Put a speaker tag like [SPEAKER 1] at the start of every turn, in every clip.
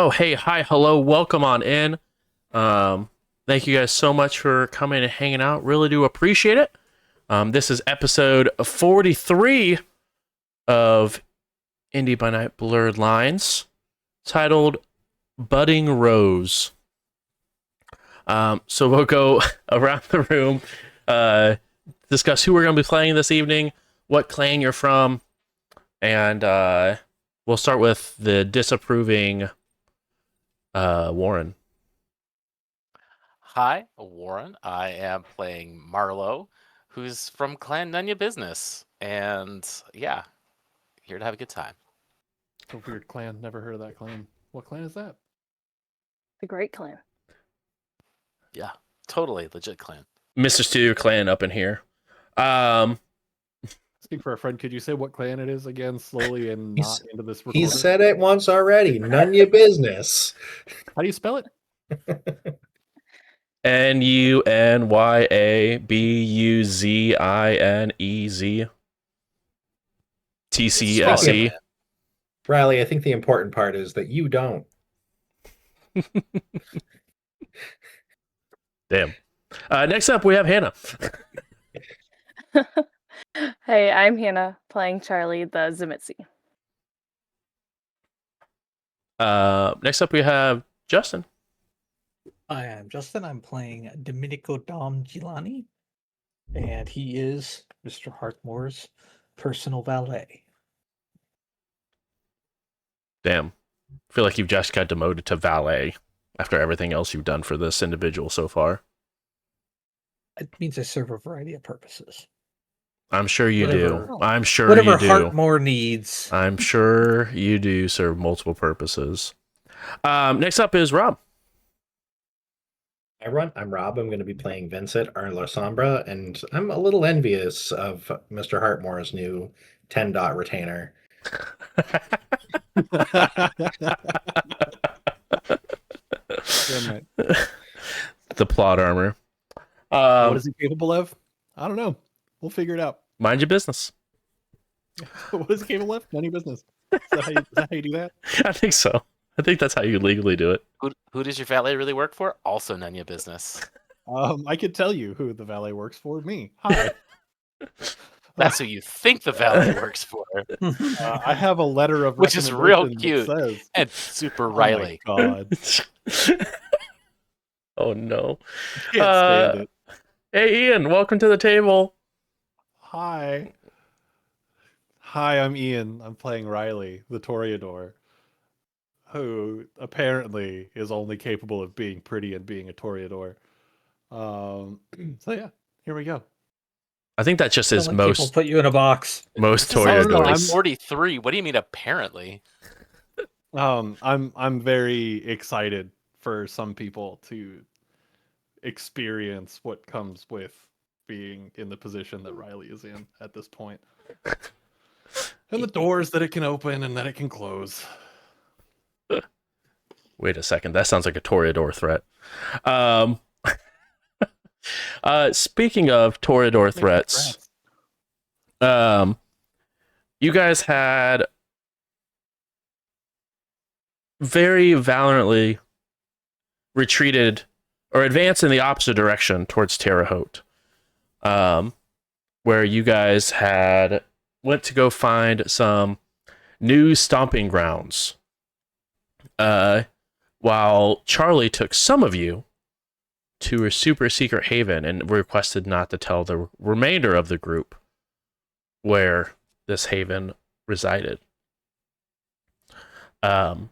[SPEAKER 1] Oh, hey, hi, hello, welcome on in. Thank you guys so much for coming and hanging out. Really do appreciate it. This is episode 43 of Indy by Night Blurred Lines, titled Budding Rose. So we'll go around the room, discuss who we're going to be playing this evening, what clan you're from, and we'll start with the disapproving Warren.
[SPEAKER 2] Hi, Warren. I am playing Marlowe, who's from Clan Nunya Business. And yeah, here to have a good time.
[SPEAKER 3] A weird clan. Never heard of that clan. What clan is that?
[SPEAKER 4] The Great Clan.
[SPEAKER 2] Yeah, totally legit clan.
[SPEAKER 1] Mr. Studio Clan up in here.
[SPEAKER 3] Speak for a friend. Could you say what clan it is again, slowly and not into this
[SPEAKER 5] He
[SPEAKER 3] recording?
[SPEAKER 5] said it once already. None your business.
[SPEAKER 3] How do you spell it?
[SPEAKER 1] Nunyabuzzinez TCSE.
[SPEAKER 5] Riley, I think the important part is that you don't.
[SPEAKER 1] Damn. Next up, we have Hannah.
[SPEAKER 4] Hey, I'm Hannah, playing Charlie the Zimitzi.
[SPEAKER 1] Next up, we have Justin.
[SPEAKER 6] I am Justin. I'm playing Domenico Dom Gilani, and he is Mr. Hartmore's personal valet.
[SPEAKER 1] Damn. I feel like you've just got demoted to valet after everything else you've done for this individual so far.
[SPEAKER 6] It means I serve a variety of purposes.
[SPEAKER 1] I'm sure you
[SPEAKER 6] Whatever.
[SPEAKER 1] do. I'm sure
[SPEAKER 6] Whatever
[SPEAKER 1] you do.
[SPEAKER 6] Hartmore needs.
[SPEAKER 1] I'm sure you do serve multiple purposes. Next up is Rob.
[SPEAKER 5] Hi, everyone. I'm Rob. I'm going to be playing Vincent Arlo Sombra, and I'm a little envious of Mr. Hartmore's new 10-dot retainer.
[SPEAKER 3] Damn right.
[SPEAKER 1] The plot armor.
[SPEAKER 3] What is he capable of? I don't know. We'll figure it out.
[SPEAKER 1] Mind your business.
[SPEAKER 3] What is he capable of? None of your business. Is that how you do that?
[SPEAKER 1] I think so. I think that's how you legally do it.
[SPEAKER 2] Who does your valet really work for? Also Nunya Business.
[SPEAKER 3] I could tell you who the valet works for. Me. Hi.
[SPEAKER 2] That's who you think the valet works for.
[SPEAKER 3] I have a letter of
[SPEAKER 2] Which is real
[SPEAKER 3] recommendation that
[SPEAKER 2] cute.
[SPEAKER 3] says,
[SPEAKER 2] And super
[SPEAKER 3] oh
[SPEAKER 2] Riley.
[SPEAKER 3] my God.
[SPEAKER 1] Oh no.
[SPEAKER 3] Can't stand it.
[SPEAKER 1] Hey Ian, welcome to the table.
[SPEAKER 3] Hi. Hi, I'm Ian. I'm playing Riley, the Toreador, who apparently is only capable of being pretty and being a Toreador. So yeah, here we go.
[SPEAKER 1] I think that just is
[SPEAKER 6] Don't let people
[SPEAKER 1] most
[SPEAKER 6] put you in a box.
[SPEAKER 1] most
[SPEAKER 3] Oh, no,
[SPEAKER 1] Toreadors.
[SPEAKER 3] I'm
[SPEAKER 2] I'm 43. What do you mean apparently?
[SPEAKER 3] I'm very excited for some people to experience what comes with being in the position that Riley is in at this point. And the doors that it can open and that it can close.
[SPEAKER 1] Wait a second, that sounds like a Toreador threat. Speaking of Toreador threats, you guys had very valiantly retreated or advanced in the opposite direction towards Terre Haute, where you guys had went to go find some new stomping grounds, while Charlie took some of you to a super secret haven and requested not to tell the remainder of the group where this haven resided. But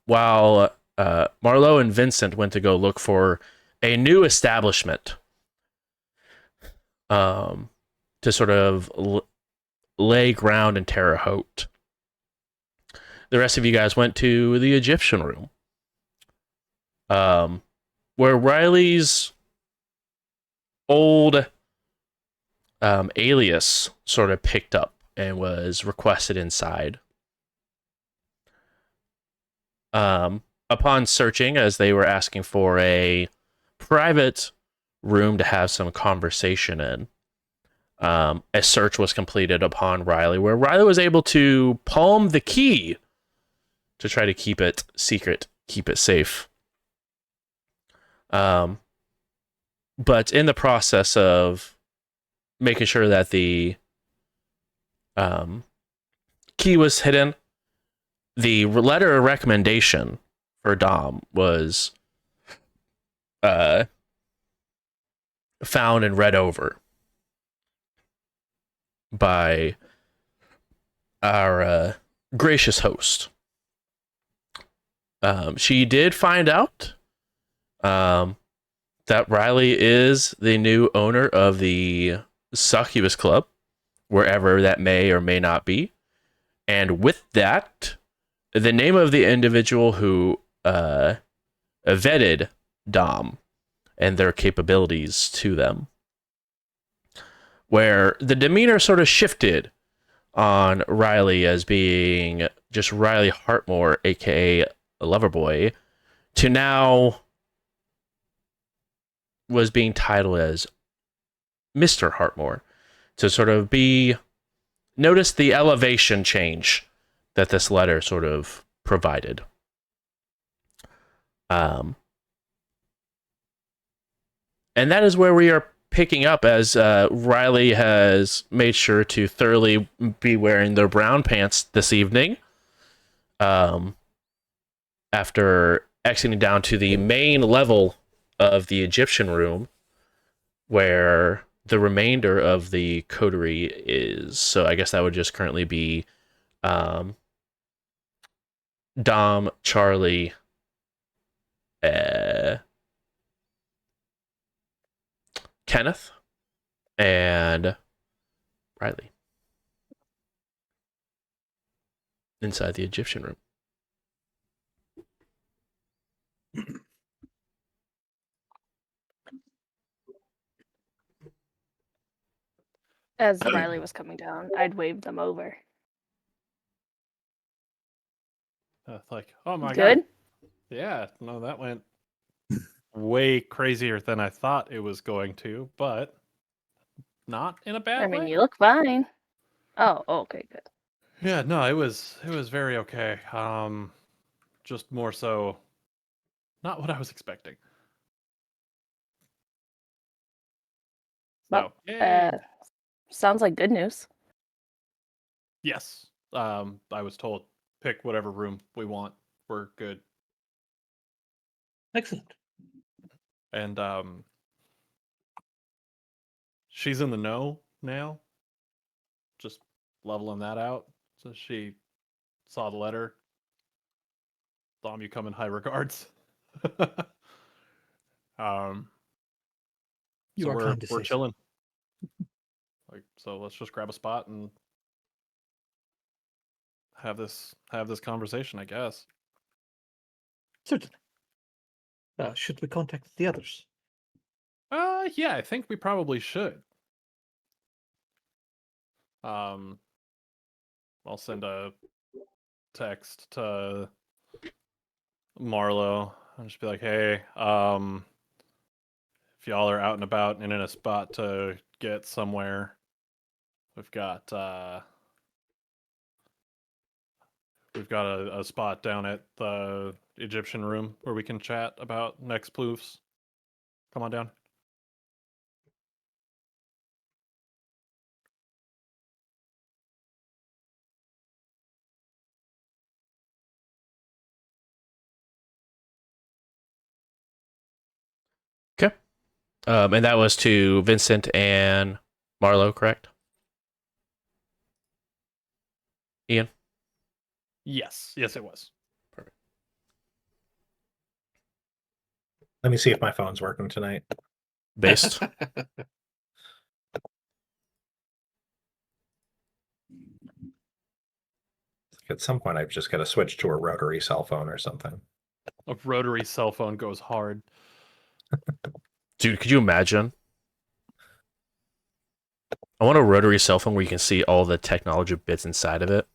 [SPEAKER 1] while Marlowe and Vincent went to go look for a new establishment to sort of lay ground in Terre Haute, the rest of you guys went to the Egyptian room, where Riley's old alias sort of picked up and was requested inside. Upon searching, as they were asking for a private room to have some conversation in, a search was completed upon Riley, where Riley was able to palm the key to try to keep it secret, keep it safe. But in the process of making sure that the key was hidden, the letter of recommendation for Dom was found and read over by our gracious host. She did find out that Riley is the new owner of the Succubus Club, wherever that may or may not be. And with that, the name of the individual who vetted Dom and their capabilities to them, where the demeanor sort of shifted on Riley as being just Riley Hartmore, aka Loverboy, to now was being titled as Mr. Hartmore, to sort of be notice the elevation change that this letter sort of provided. And that is where we are picking up, as Riley has made sure to thoroughly be wearing their brown pants this evening. After exiting down to the main level of the Egyptian room, where the remainder of the coterie is. So I guess that would just currently be Dom, Charlie, Kenneth, and Riley inside the Egyptian room.
[SPEAKER 4] As Riley was coming down, I'd wave them over.
[SPEAKER 3] Like, oh my
[SPEAKER 4] Good?
[SPEAKER 3] god. Yeah, no, that went way crazier than I thought it was going to, but not in a bad
[SPEAKER 4] I
[SPEAKER 3] way.
[SPEAKER 4] mean, you look fine. Oh, okay, good.
[SPEAKER 3] Yeah, no, it was very okay. Just more so not what I was expecting.
[SPEAKER 4] Well,
[SPEAKER 3] So, yay.
[SPEAKER 4] sounds like good news.
[SPEAKER 3] Yes. I was told pick whatever room we want. We're good.
[SPEAKER 6] Excellent.
[SPEAKER 3] And she's in the know now. Just leveling that out. So she saw the letter. Dom, you come in high regards.
[SPEAKER 6] You
[SPEAKER 3] So
[SPEAKER 6] are kind to
[SPEAKER 3] we're
[SPEAKER 6] say so.
[SPEAKER 3] chilling. Like, so let's just grab a spot and have this conversation, I guess.
[SPEAKER 6] Certainly. Should we contact the others?
[SPEAKER 3] Yeah, I think we probably should. I'll send a text to Marlo and just be like, hey, if y'all are out and about and in a spot to get somewhere, we've got a spot down at the Egyptian room where we can chat about next ploofs. Come on down.
[SPEAKER 1] Okay. And that was to Vincent and Marlo, correct? Ian?
[SPEAKER 3] Yes, it was.
[SPEAKER 5] Let me see if my phone's working tonight.
[SPEAKER 1] Based?
[SPEAKER 5] At some point, I've just got to switch to a rotary cell phone or something.
[SPEAKER 3] A rotary cell phone goes hard.
[SPEAKER 1] Dude, could you imagine? I want a rotary cell phone where you can see all the technology bits inside of it.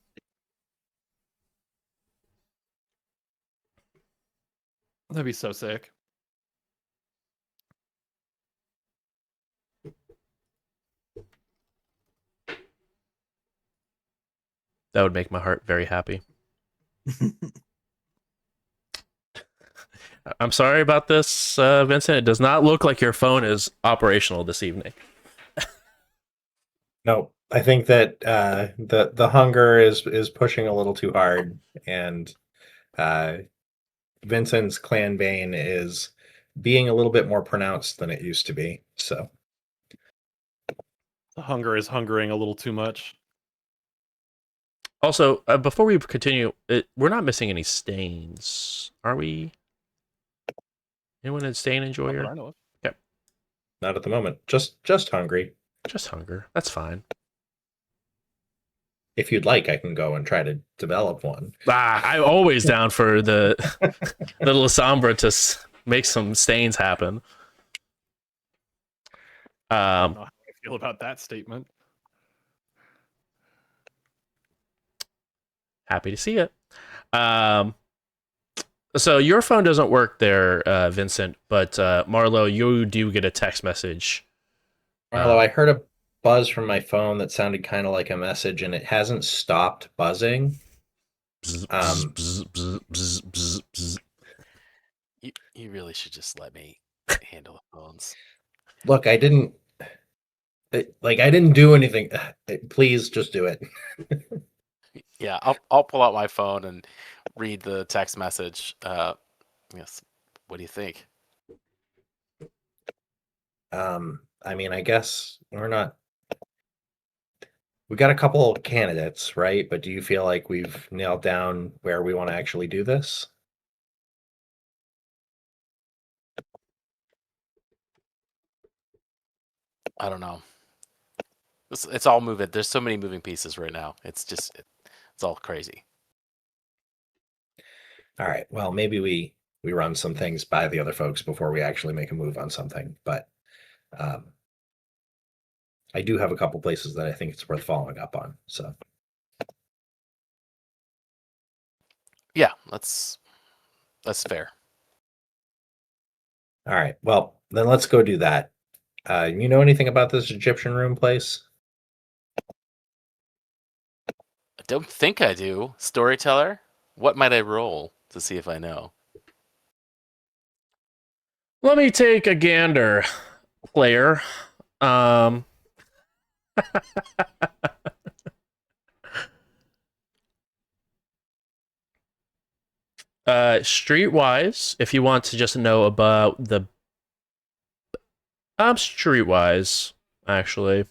[SPEAKER 3] That'd be so sick.
[SPEAKER 1] That would make my heart very happy. I'm sorry about this, Vincent. It does not look like your phone is operational this evening.
[SPEAKER 5] No, I think that the hunger is pushing a little too hard, and Vincent's clan bane is being a little bit more pronounced than it used to be. So
[SPEAKER 3] The hunger is hungering a little too much.
[SPEAKER 1] Also, before we continue, we're not missing any stains, are we? Anyone in stain
[SPEAKER 3] Not that
[SPEAKER 1] enjoyer?
[SPEAKER 3] I know of.
[SPEAKER 5] not at the moment. Just hungry.
[SPEAKER 1] Just hunger. That's fine.
[SPEAKER 5] If you'd like, I can go and try to develop one.
[SPEAKER 1] I'm always down for the Lasombra to make some stains happen.
[SPEAKER 3] I don't know how I feel about that statement.
[SPEAKER 1] Happy to see it. So your phone doesn't work there, Vincent, but Marlo, you do get a text message.
[SPEAKER 5] Although I heard a buzz from my phone that sounded kind of like a message, and it hasn't stopped buzzing.
[SPEAKER 1] Bzz,
[SPEAKER 5] Um,
[SPEAKER 1] bzz, bzz, bzz, bzz, bzz.
[SPEAKER 2] You really should just let me handle the phones.
[SPEAKER 5] Look, I didn't do anything. Please just do it.
[SPEAKER 2] Yeah, I'll pull out my phone and read the text message. Yes. What do you think?
[SPEAKER 5] I mean, I guess we got a couple of candidates, right? But do you feel like we've nailed down where we want to actually do this?
[SPEAKER 2] I don't know. It's all moving. There's so many moving pieces right now. It's just it's all crazy.
[SPEAKER 5] All right. Well, maybe we run some things by the other folks before we actually make a move on something. But I do have a couple places that I think it's worth following up on. So
[SPEAKER 2] Yeah, that's fair.
[SPEAKER 5] all right. Well, then let's go do that. You know anything about this Egyptian room place?
[SPEAKER 2] I don't think I do. Storyteller? What might I roll to see if I know?
[SPEAKER 1] Let me take a gander, player. Streetwise, if you want to just know about the Streetwise, actually.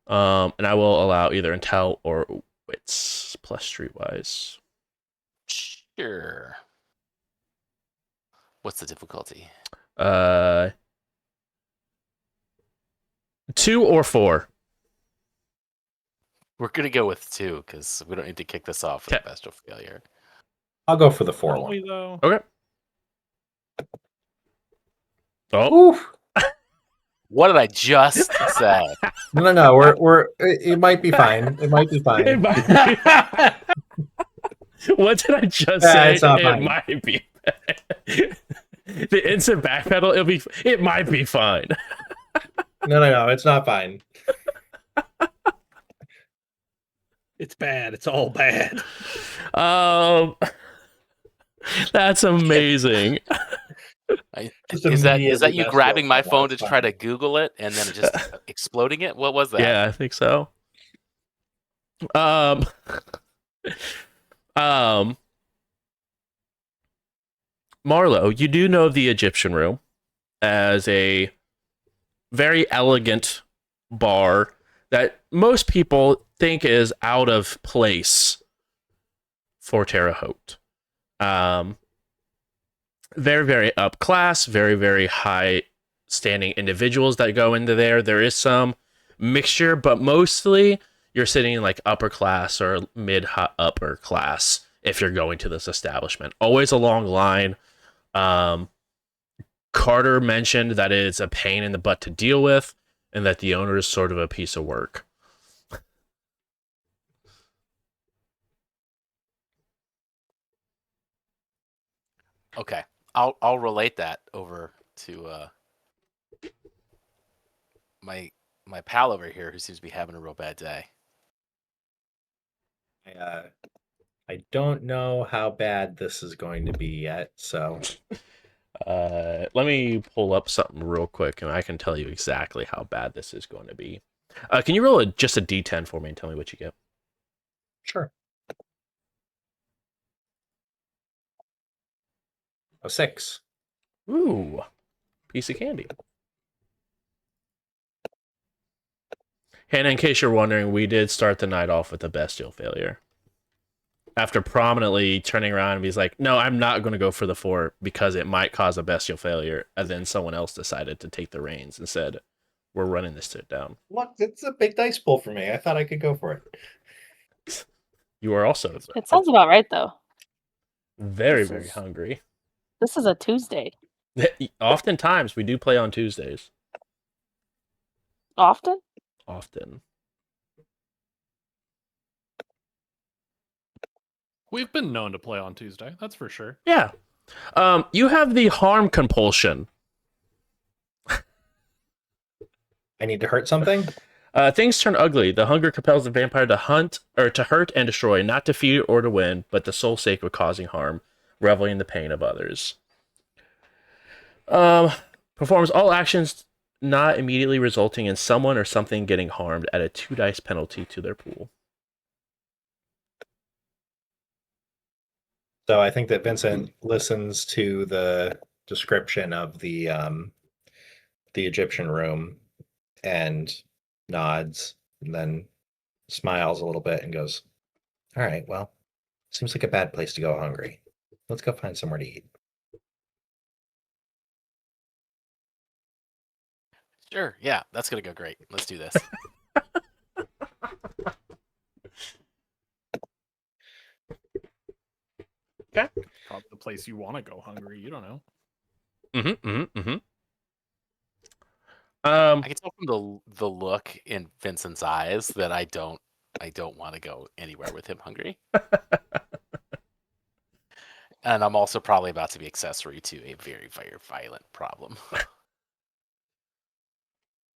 [SPEAKER 1] And I will allow either Intel or Wits plus Streetwise.
[SPEAKER 2] Sure. What's the difficulty?
[SPEAKER 1] 2 or 4.
[SPEAKER 2] We're gonna go with 2 because we don't need to kick this off with
[SPEAKER 1] Okay.
[SPEAKER 2] a bestial failure.
[SPEAKER 5] I'll go for the 4
[SPEAKER 3] Don't
[SPEAKER 5] one.
[SPEAKER 3] we, though?
[SPEAKER 1] Okay. Oh,
[SPEAKER 5] Oof.
[SPEAKER 2] What did I just say?
[SPEAKER 5] No. It might be fine. It might be fine.
[SPEAKER 1] What did I just
[SPEAKER 5] Yeah,
[SPEAKER 1] say?
[SPEAKER 5] it's not
[SPEAKER 1] It
[SPEAKER 5] fine.
[SPEAKER 1] might be. The instant backpedal. It might be fine.
[SPEAKER 5] No. It's not fine.
[SPEAKER 6] It's bad. It's all bad.
[SPEAKER 1] That's amazing.
[SPEAKER 5] Just
[SPEAKER 2] Is that
[SPEAKER 5] immediately
[SPEAKER 2] you
[SPEAKER 5] bestial
[SPEAKER 2] grabbing my
[SPEAKER 5] failure.
[SPEAKER 2] phone to
[SPEAKER 5] It's
[SPEAKER 2] try to
[SPEAKER 5] fine.
[SPEAKER 2] Google it and then just exploding it? What was that?
[SPEAKER 1] Yeah, I think so. Marlo, you do know the Egyptian Room as a very elegant bar that most people think is out of place for Terre Haute. Very, very up class, very, very high standing individuals that go into there. There is some mixture, but mostly you're sitting in like upper class or mid upper class if you're going to this establishment. Always a long line. Carter mentioned that it's a pain in the butt to deal with and that the owner is sort of a piece of work.
[SPEAKER 2] Okay. I'll relate that over to my pal over here who seems to be having a real bad day.
[SPEAKER 5] I don't know how bad this is going to be yet, so
[SPEAKER 1] Let me pull up something real quick, and I can tell you exactly how bad this is going to be. Can you roll just a D10 for me and tell me what you get?
[SPEAKER 5] sure. A 6.
[SPEAKER 1] Ooh, piece of candy. And in case you're wondering, we did start the night off with a bestial failure. After prominently turning around and he's like, no, I'm not going to go for the 4 because it might cause a bestial failure. And then someone else decided to take the reins and said, we're running this shit down.
[SPEAKER 5] Look, it's a big dice pull for me. I thought I could go for it.
[SPEAKER 1] You are also
[SPEAKER 4] It sounds about right, though.
[SPEAKER 1] very,
[SPEAKER 4] This
[SPEAKER 1] very
[SPEAKER 4] is-
[SPEAKER 1] hungry.
[SPEAKER 4] This is a Tuesday.
[SPEAKER 1] Oftentimes, we do play on Tuesdays.
[SPEAKER 4] Often?
[SPEAKER 1] Often.
[SPEAKER 3] We've been known to play on Tuesday, that's for sure.
[SPEAKER 1] Yeah. You have the harm compulsion.
[SPEAKER 5] I need to hurt something?
[SPEAKER 1] Things turn ugly. The hunger compels the vampire to hunt or to hurt and destroy, not to feed or to win, but the sole sake of causing harm, reveling in the pain of others. Performs all actions not immediately resulting in someone or something getting harmed at a 2 dice penalty to their pool.
[SPEAKER 5] So I think that Vincent listens to the description of the Egyptian room and nods and then smiles a little bit and goes, all right, well, seems like a bad place to go hungry. Let's go find somewhere to eat.
[SPEAKER 2] Sure. Yeah, that's gonna go great. Let's do this.
[SPEAKER 3] Probably the place you want to go hungry. You don't know.
[SPEAKER 2] I can tell from the look in Vincent's eyes that I don't want to go anywhere with him hungry. And I'm also probably about to be accessory to a very, very violent problem.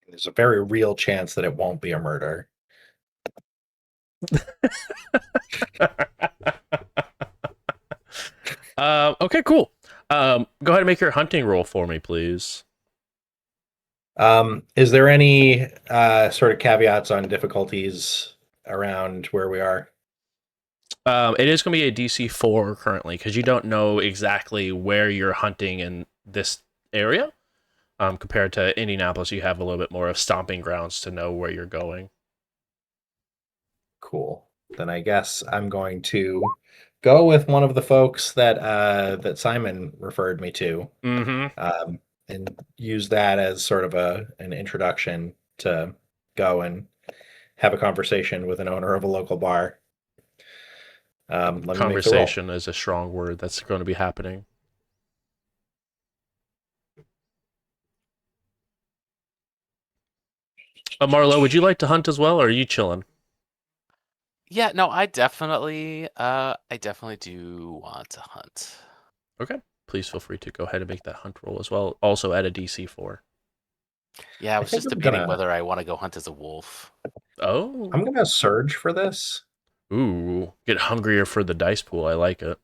[SPEAKER 5] There's a very real chance that it won't be a murder.
[SPEAKER 1] Okay, cool. Go ahead and make your hunting roll for me, please.
[SPEAKER 5] Is there any sort of caveats on difficulties around where we are?
[SPEAKER 1] It is going to be a DC 4 currently because you don't know exactly where you're hunting in this area. Compared to Indianapolis, you have a little bit more of stomping grounds to know where you're going.
[SPEAKER 5] Cool. Then I guess I'm going to go with one of the folks that that Simon referred me to, and use that as sort of an introduction to go and have a conversation with an owner of a local bar. Let me make the roll.
[SPEAKER 1] Conversation is a strong word that's going to be happening. Marlo, would you like to hunt as well, or are you chilling?
[SPEAKER 2] Yeah, no, I definitely do want to hunt.
[SPEAKER 1] Okay. Please feel free to go ahead and make that hunt roll as well. Also add a DC 4.
[SPEAKER 2] Yeah, I was
[SPEAKER 5] think
[SPEAKER 2] just
[SPEAKER 5] I'm
[SPEAKER 2] debating
[SPEAKER 5] gonna-
[SPEAKER 2] whether I want to go hunt as a wolf.
[SPEAKER 1] Oh.
[SPEAKER 5] I'm gonna surge for this.
[SPEAKER 1] Ooh. Get hungrier for the dice pool. I like it.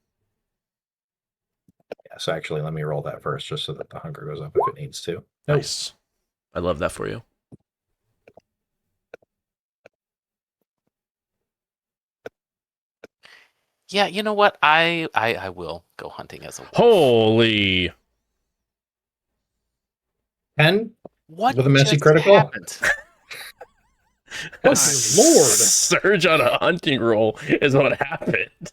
[SPEAKER 5] Yeah, so actually, let me roll that first, just so that the hunger goes up if it needs to. Nope.
[SPEAKER 1] Nice. I love that for you.
[SPEAKER 2] Yeah, you know what? I will go hunting as a wolf.
[SPEAKER 1] Holy.
[SPEAKER 5] 10
[SPEAKER 2] What
[SPEAKER 5] with a messy
[SPEAKER 2] just
[SPEAKER 5] critical?
[SPEAKER 2] happened?
[SPEAKER 3] My
[SPEAKER 5] Lord.
[SPEAKER 1] Surge on a hunting roll is what happened.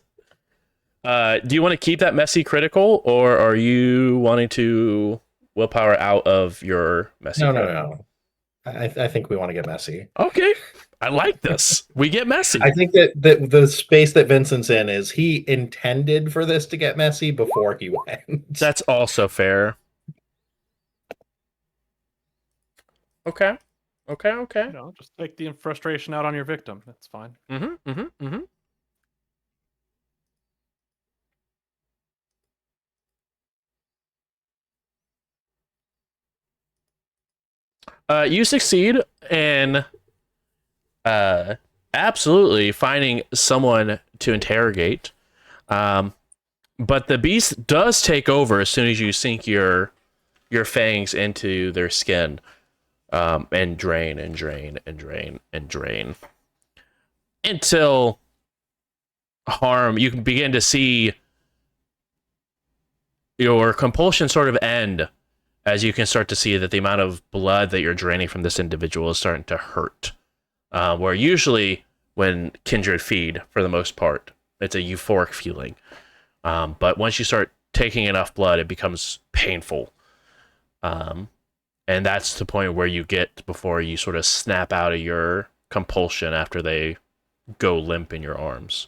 [SPEAKER 1] Do you want to keep that messy critical, or are you wanting to willpower out of your messy critical?
[SPEAKER 5] No. I think we want to get messy.
[SPEAKER 1] Okay. I like this. We get messy.
[SPEAKER 5] I think that the space that Vincent's in is he intended for this to get messy before he went.
[SPEAKER 1] That's also fair. Okay.
[SPEAKER 3] You know, just take the frustration out on your victim. That's fine.
[SPEAKER 1] You succeed in absolutely finding someone to interrogate. But the beast does take over as soon as you sink your fangs into their skin, and drain and drain and drain and drain until you can begin to see your compulsion sort of end, as you can start to see that the amount of blood that you're draining from this individual is starting to hurt. Where usually when kindred feed, for the most part, it's a euphoric feeling. But once you start taking enough blood, it becomes painful. And that's the point where you get before you sort of snap out of your compulsion after they go limp in your arms.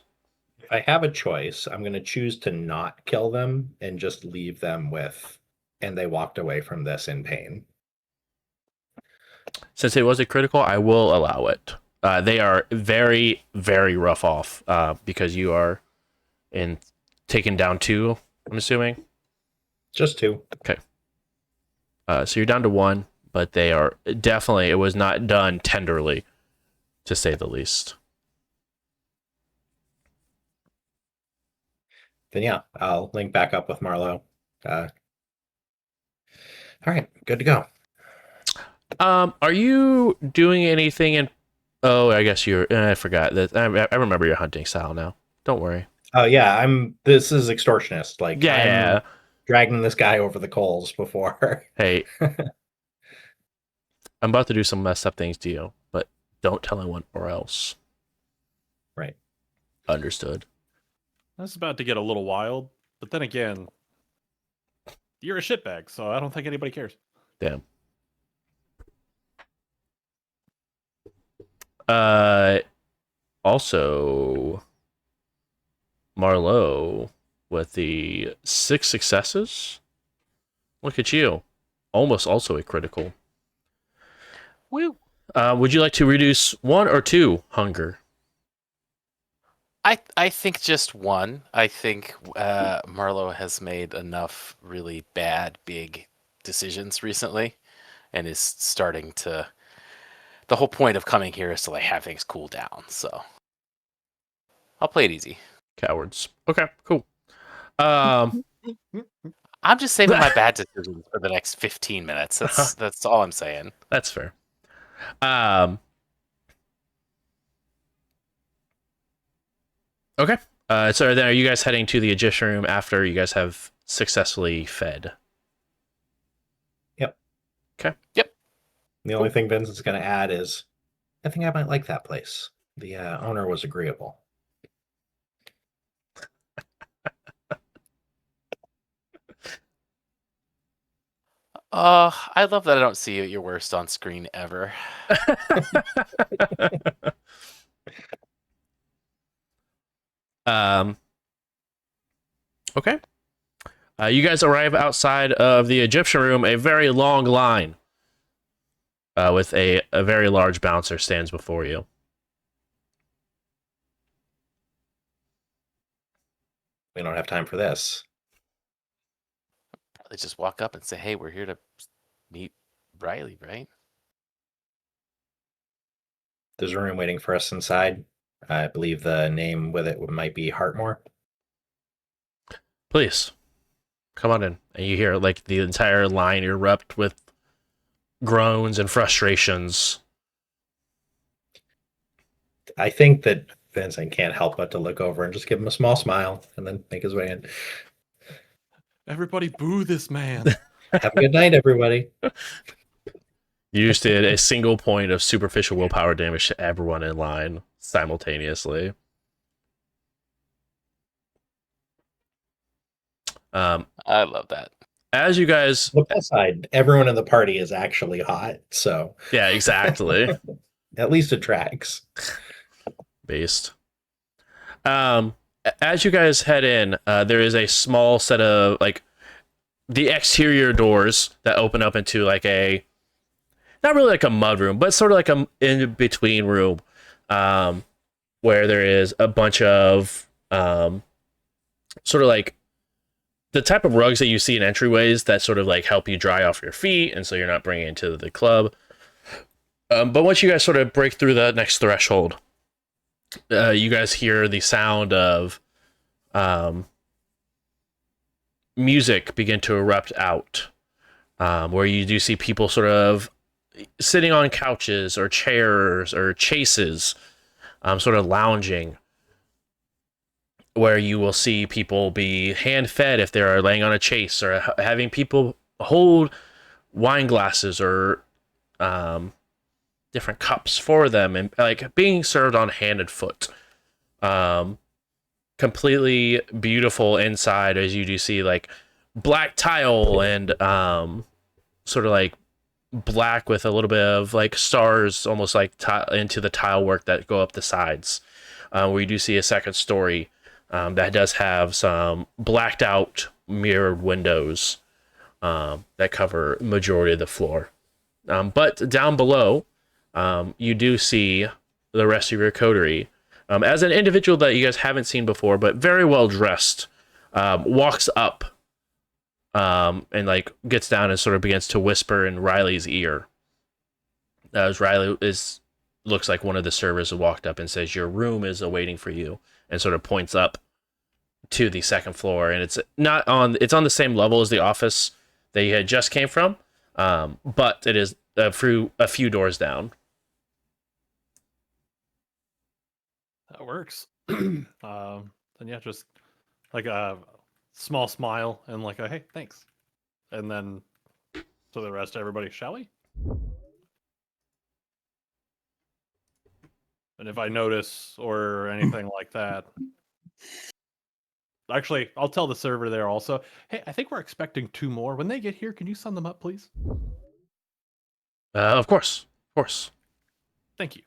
[SPEAKER 5] If I have a choice, I'm going to choose to not kill them and just leave them with, and they walked away from this in pain.
[SPEAKER 1] Since it was a critical, I will allow it. They are very, very rough off, because you are taken down 2, I'm assuming.
[SPEAKER 5] Just 2.
[SPEAKER 1] Okay. So you're down to 1, but they are definitely, it was not done tenderly, to say the least.
[SPEAKER 5] Then yeah, I'll link back up with Marlowe. All right, good to go.
[SPEAKER 1] Are you doing anything in... Oh, I guess you're... I forgot. That I remember your hunting style now. Don't worry.
[SPEAKER 5] Oh yeah, this is extortionist. Like,
[SPEAKER 1] Yeah.
[SPEAKER 5] I'm dragging this guy over the coals before.
[SPEAKER 1] Hey, I'm about to do some messed up things to you, but don't tell anyone or else.
[SPEAKER 5] Right.
[SPEAKER 1] Understood.
[SPEAKER 3] This is about to get a little wild, but then again, you're a shitbag, so I don't think anybody cares.
[SPEAKER 1] Damn. Also, Marlowe with the 6 successes. Look at you. Almost also a critical.
[SPEAKER 2] Woo!
[SPEAKER 1] Would you like to reduce 1 or 2 hunger?
[SPEAKER 2] I think just 1. I think Marlowe has made enough really bad, big decisions recently, and is starting to... The whole point of coming here is to like have things cool down, so I'll play it easy.
[SPEAKER 1] Cowards. Okay, cool. Um,
[SPEAKER 2] I'm just saving my bad decisions for the next 15 minutes. That's all I'm saying.
[SPEAKER 1] That's fair. Okay. So then are you guys heading to the Egyptian room after you guys have successfully fed?
[SPEAKER 5] Yep.
[SPEAKER 1] Okay.
[SPEAKER 2] Yep.
[SPEAKER 5] The only thing Vincent's going to add is, I think I might like that place. The owner was agreeable.
[SPEAKER 2] I love that I don't see you at your worst on screen ever.
[SPEAKER 1] Okay. You guys arrive outside of the Egyptian room. A very long line with a very large bouncer stands before you.
[SPEAKER 5] We don't have time for this.
[SPEAKER 2] Probably just walk up and say, "Hey, we're here to meet Riley, right?"
[SPEAKER 5] There's a room waiting for us inside. I believe the name with it might be Hartmore.
[SPEAKER 1] Please, come on in. And you hear like the entire line erupt with groans and frustrations.
[SPEAKER 5] I think that Vincent can't help but to look over and just give him a small smile and then make his way in.
[SPEAKER 3] Everybody boo this man.
[SPEAKER 5] Have a good night, everybody.
[SPEAKER 1] You just did a single point of superficial willpower damage to everyone in line simultaneously.
[SPEAKER 2] I love that.
[SPEAKER 1] As you guys...
[SPEAKER 5] The plus side, everyone in the party is actually hot, so
[SPEAKER 1] Yeah, exactly.
[SPEAKER 5] at least it tracks.
[SPEAKER 1] Based. As you guys head in, there is a small set of like the exterior doors that open up into like a, not really like a mud room, but sort of like a in between room, where there is a bunch of sort of like the type of rugs that you see in entryways that sort of like help you dry off your feet, and so you're not bringing it into the club. But once you guys sort of break through the next threshold, you guys hear the sound of music begin to erupt out, where you do see people sort of sitting on couches or chairs or chases, sort of lounging, where you will see people be hand-fed if they're laying on a chase, or having people hold wine glasses or different cups for them, and like being served on hand and foot. Completely beautiful inside, as you do see like black tile and sort of like black with a little bit of like stars, almost like into the tile work that go up the sides. We do see a second story that does have some blacked out mirrored windows that cover majority of the floor. But down below, you do see the rest of your coterie. As an individual that you guys haven't seen before, but very well dressed, walks up and like gets down and sort of begins to whisper in Riley's ear. As Riley looks like one of the servers walked up and says, "Your room is awaiting for you," and sort of points up to the second floor. And it's on the same level as the office that you had just came from, but it is through a few doors down.
[SPEAKER 3] That works. Then yeah, just like a small smile and like a hey, thanks. And then to the rest of everybody, shall we? And if I notice or anything like that, actually, I'll tell the server there also, hey, I think we're expecting 2 more. When they get here, can you send them up, please?
[SPEAKER 1] Of course. Of course.
[SPEAKER 3] Thank you.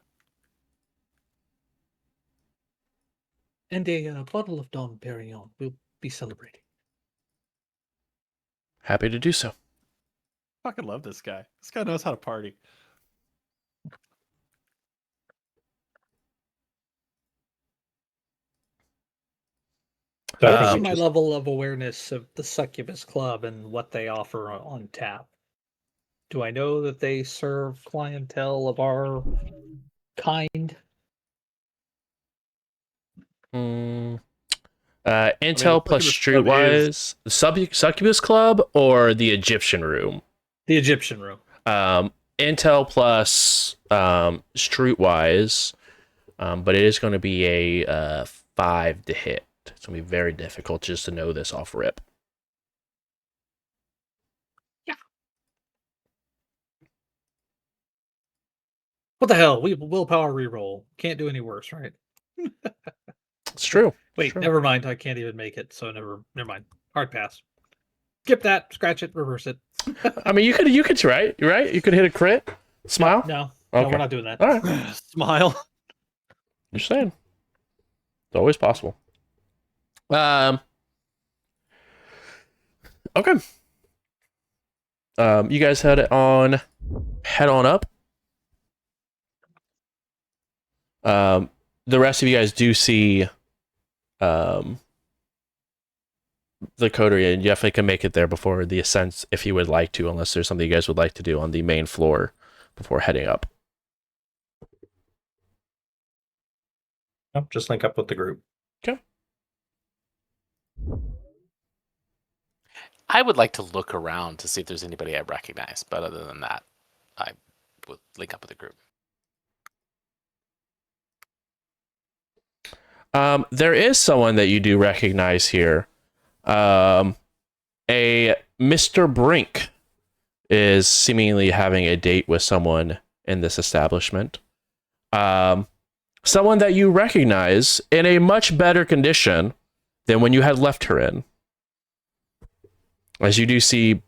[SPEAKER 6] And a bottle of Dom Perignon. We'll be celebrating.
[SPEAKER 1] Happy to do so.
[SPEAKER 3] Fucking love this guy. This guy knows how to party.
[SPEAKER 5] So I
[SPEAKER 6] What's
[SPEAKER 5] think we
[SPEAKER 6] my
[SPEAKER 5] just,
[SPEAKER 6] level of awareness of the Succubus Club and what they offer on tap? Do I know that they serve clientele of our kind?
[SPEAKER 1] Intel
[SPEAKER 3] look
[SPEAKER 1] plus
[SPEAKER 3] at the club is-
[SPEAKER 1] Streetwise, Succubus Club or the Egyptian Room?
[SPEAKER 6] The Egyptian Room.
[SPEAKER 1] Intel plus Streetwise, but it is going to be a 5 to hit. It's going to be very difficult just to know this off rip.
[SPEAKER 6] Yeah. What the hell? Willpower reroll. Can't do any worse, right?
[SPEAKER 1] It's true.
[SPEAKER 6] Wait,
[SPEAKER 1] Sure.
[SPEAKER 6] never mind. I can't even make it, so never mind. Hard pass. Skip that. Scratch it. Reverse it.
[SPEAKER 1] I mean, you could try, right? You could hit a crit. Smile.
[SPEAKER 6] No,
[SPEAKER 1] Okay.
[SPEAKER 6] we're not doing that.
[SPEAKER 1] All right.
[SPEAKER 3] Smile.
[SPEAKER 1] Just saying. It's always possible. Okay. You guys head on up. The rest of you guys do see the coterie, and you definitely can make it there before the ascent if you would like to, unless there's something you guys would like to do on the main floor before heading up.
[SPEAKER 5] no, just link up with the group.
[SPEAKER 1] Okay.
[SPEAKER 2] I would like to look around to see if there's anybody I recognize, but other than that, I would link up with the group.
[SPEAKER 1] There is someone that you do recognize here. A Mr. Brink is seemingly having a date with someone in this establishment. Someone that you recognize in a much better condition than when you had left her in. As you do see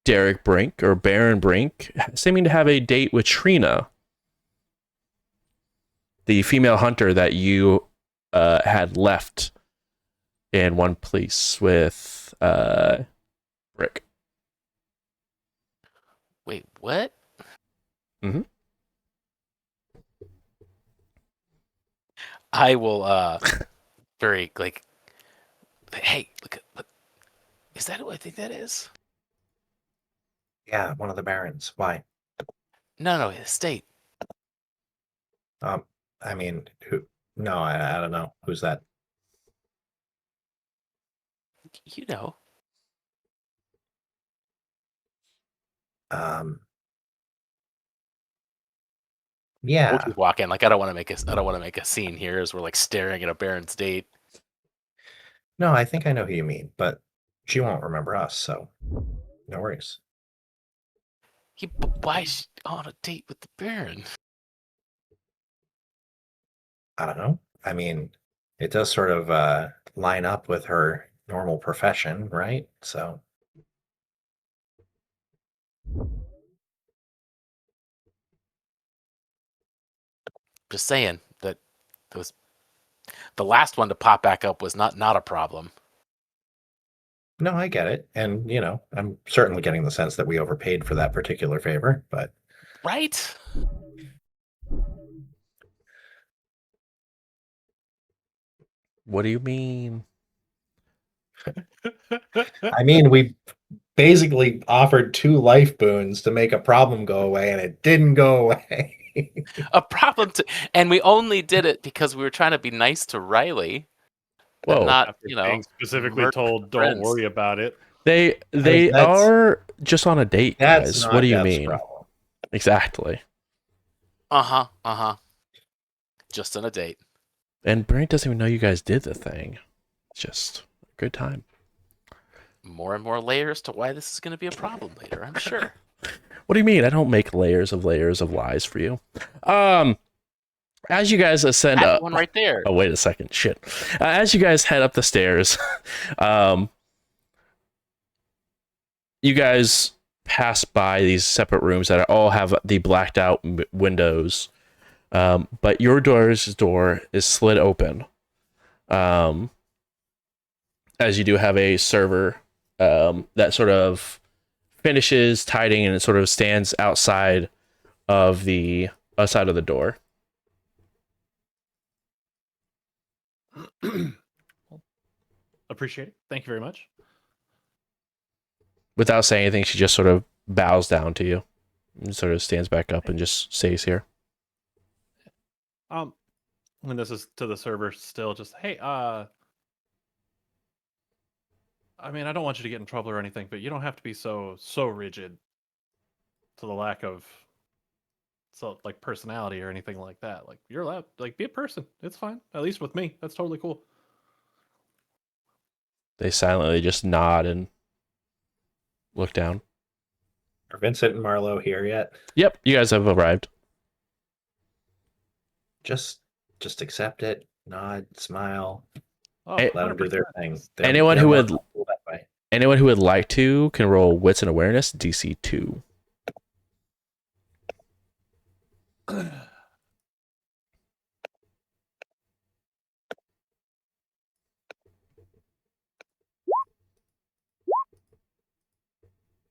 [SPEAKER 1] Derek Brink, or Baron Brink, seeming to have a date with Trina, the female hunter that you had left in one place with Rick.
[SPEAKER 2] Wait, what?
[SPEAKER 1] Mm-hmm.
[SPEAKER 2] I will very like, hey, look at, is that who I think that is?
[SPEAKER 5] Yeah, one of the barons. Why?
[SPEAKER 2] No, his state.
[SPEAKER 5] I mean, who? No, I don't know. Who's that?
[SPEAKER 2] You know.
[SPEAKER 5] Um,
[SPEAKER 2] We'll
[SPEAKER 5] yeah.
[SPEAKER 2] keep walking. Like I don't want to make a scene here as we're like staring at a Baron's date.
[SPEAKER 5] No, I think I know who you mean, but she won't remember us, so no worries.
[SPEAKER 2] Why is she on a date with the Baron?
[SPEAKER 5] I don't know. I mean, it does sort of line up with her normal profession, right? So,
[SPEAKER 2] Just saying that was the last one to pop back up was not a problem.
[SPEAKER 5] no, I get it. And, I'm certainly getting the sense that we overpaid for that particular favor, but
[SPEAKER 2] Right?
[SPEAKER 1] What do you mean?
[SPEAKER 5] I mean, we basically offered 2 life boons to make a problem go away, and it didn't go away.
[SPEAKER 2] A problem and we only did it because we were trying to be nice to Riley.
[SPEAKER 1] Whoa.
[SPEAKER 2] And not,
[SPEAKER 3] After being specifically
[SPEAKER 2] murder
[SPEAKER 3] told, don't
[SPEAKER 2] friends.
[SPEAKER 3] worry about it.
[SPEAKER 1] They
[SPEAKER 5] that's-
[SPEAKER 1] are just on a date,
[SPEAKER 5] That's
[SPEAKER 1] guys.
[SPEAKER 5] not
[SPEAKER 1] What do you
[SPEAKER 5] Death's
[SPEAKER 1] mean?
[SPEAKER 5] problem.
[SPEAKER 1] Exactly.
[SPEAKER 2] Uh-huh. Just on a date.
[SPEAKER 1] And Brent doesn't even know you guys did the thing. It's just a good time.
[SPEAKER 2] More and more layers to why this is going to be a problem later, I'm sure.
[SPEAKER 1] What do you mean? I don't make layers of lies for you. As you guys ascend
[SPEAKER 2] That's
[SPEAKER 1] up,
[SPEAKER 2] one right there.
[SPEAKER 1] oh wait a second, shit. As you guys head up the stairs, you guys pass by these separate rooms that all have the blacked out windows, but your door is slid open. As you do have a server that sort of finishes tidying and it sort of stands outside of the door.
[SPEAKER 3] Appreciate it. Thank you very much.
[SPEAKER 1] Without saying anything, she just sort of bows down to you and sort of stands back up and just stays here.
[SPEAKER 3] And this is to the server still, just hey, I mean, I don't want you to get in trouble or anything, but you don't have to be so rigid to the lack of like personality or anything like that. Like you're allowed, like be a person. It's fine. At least with me, that's totally cool.
[SPEAKER 1] They silently just nod and look down.
[SPEAKER 5] Are Vincent and Marlowe here yet?
[SPEAKER 1] Yep, you guys have arrived.
[SPEAKER 5] Just accept it, nod, smile,
[SPEAKER 3] Oh,
[SPEAKER 1] Hey,
[SPEAKER 5] let them do their thing.
[SPEAKER 1] Anyone who
[SPEAKER 5] more
[SPEAKER 1] would-
[SPEAKER 5] comfortable that way.
[SPEAKER 1] Anyone who would like to can roll Wits and Awareness, DC 2.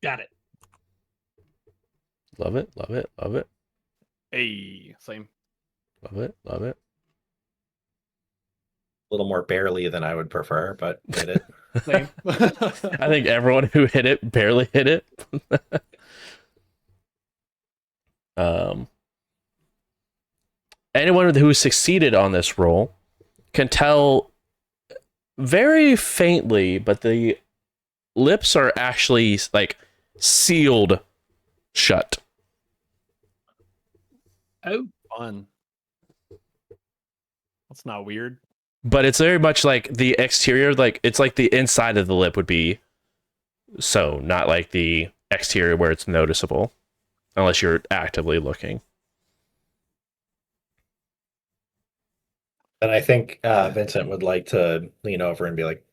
[SPEAKER 6] Got it.
[SPEAKER 1] Love it, love it, love it,
[SPEAKER 3] Hey, same.
[SPEAKER 1] love it, love it.
[SPEAKER 5] A little more barely than I would prefer, but did it.
[SPEAKER 3] Same.
[SPEAKER 1] I think everyone who hit it barely hit it. Anyone who succeeded on this roll can tell very faintly, but the lips are actually like sealed shut.
[SPEAKER 6] Oh,
[SPEAKER 3] Fun. That's not weird.
[SPEAKER 1] But it's very much like the exterior, like it's like the inside of the lip would be so, not like the exterior where it's noticeable, unless you're actively looking.
[SPEAKER 5] And I think Vincent would like to lean over and be like,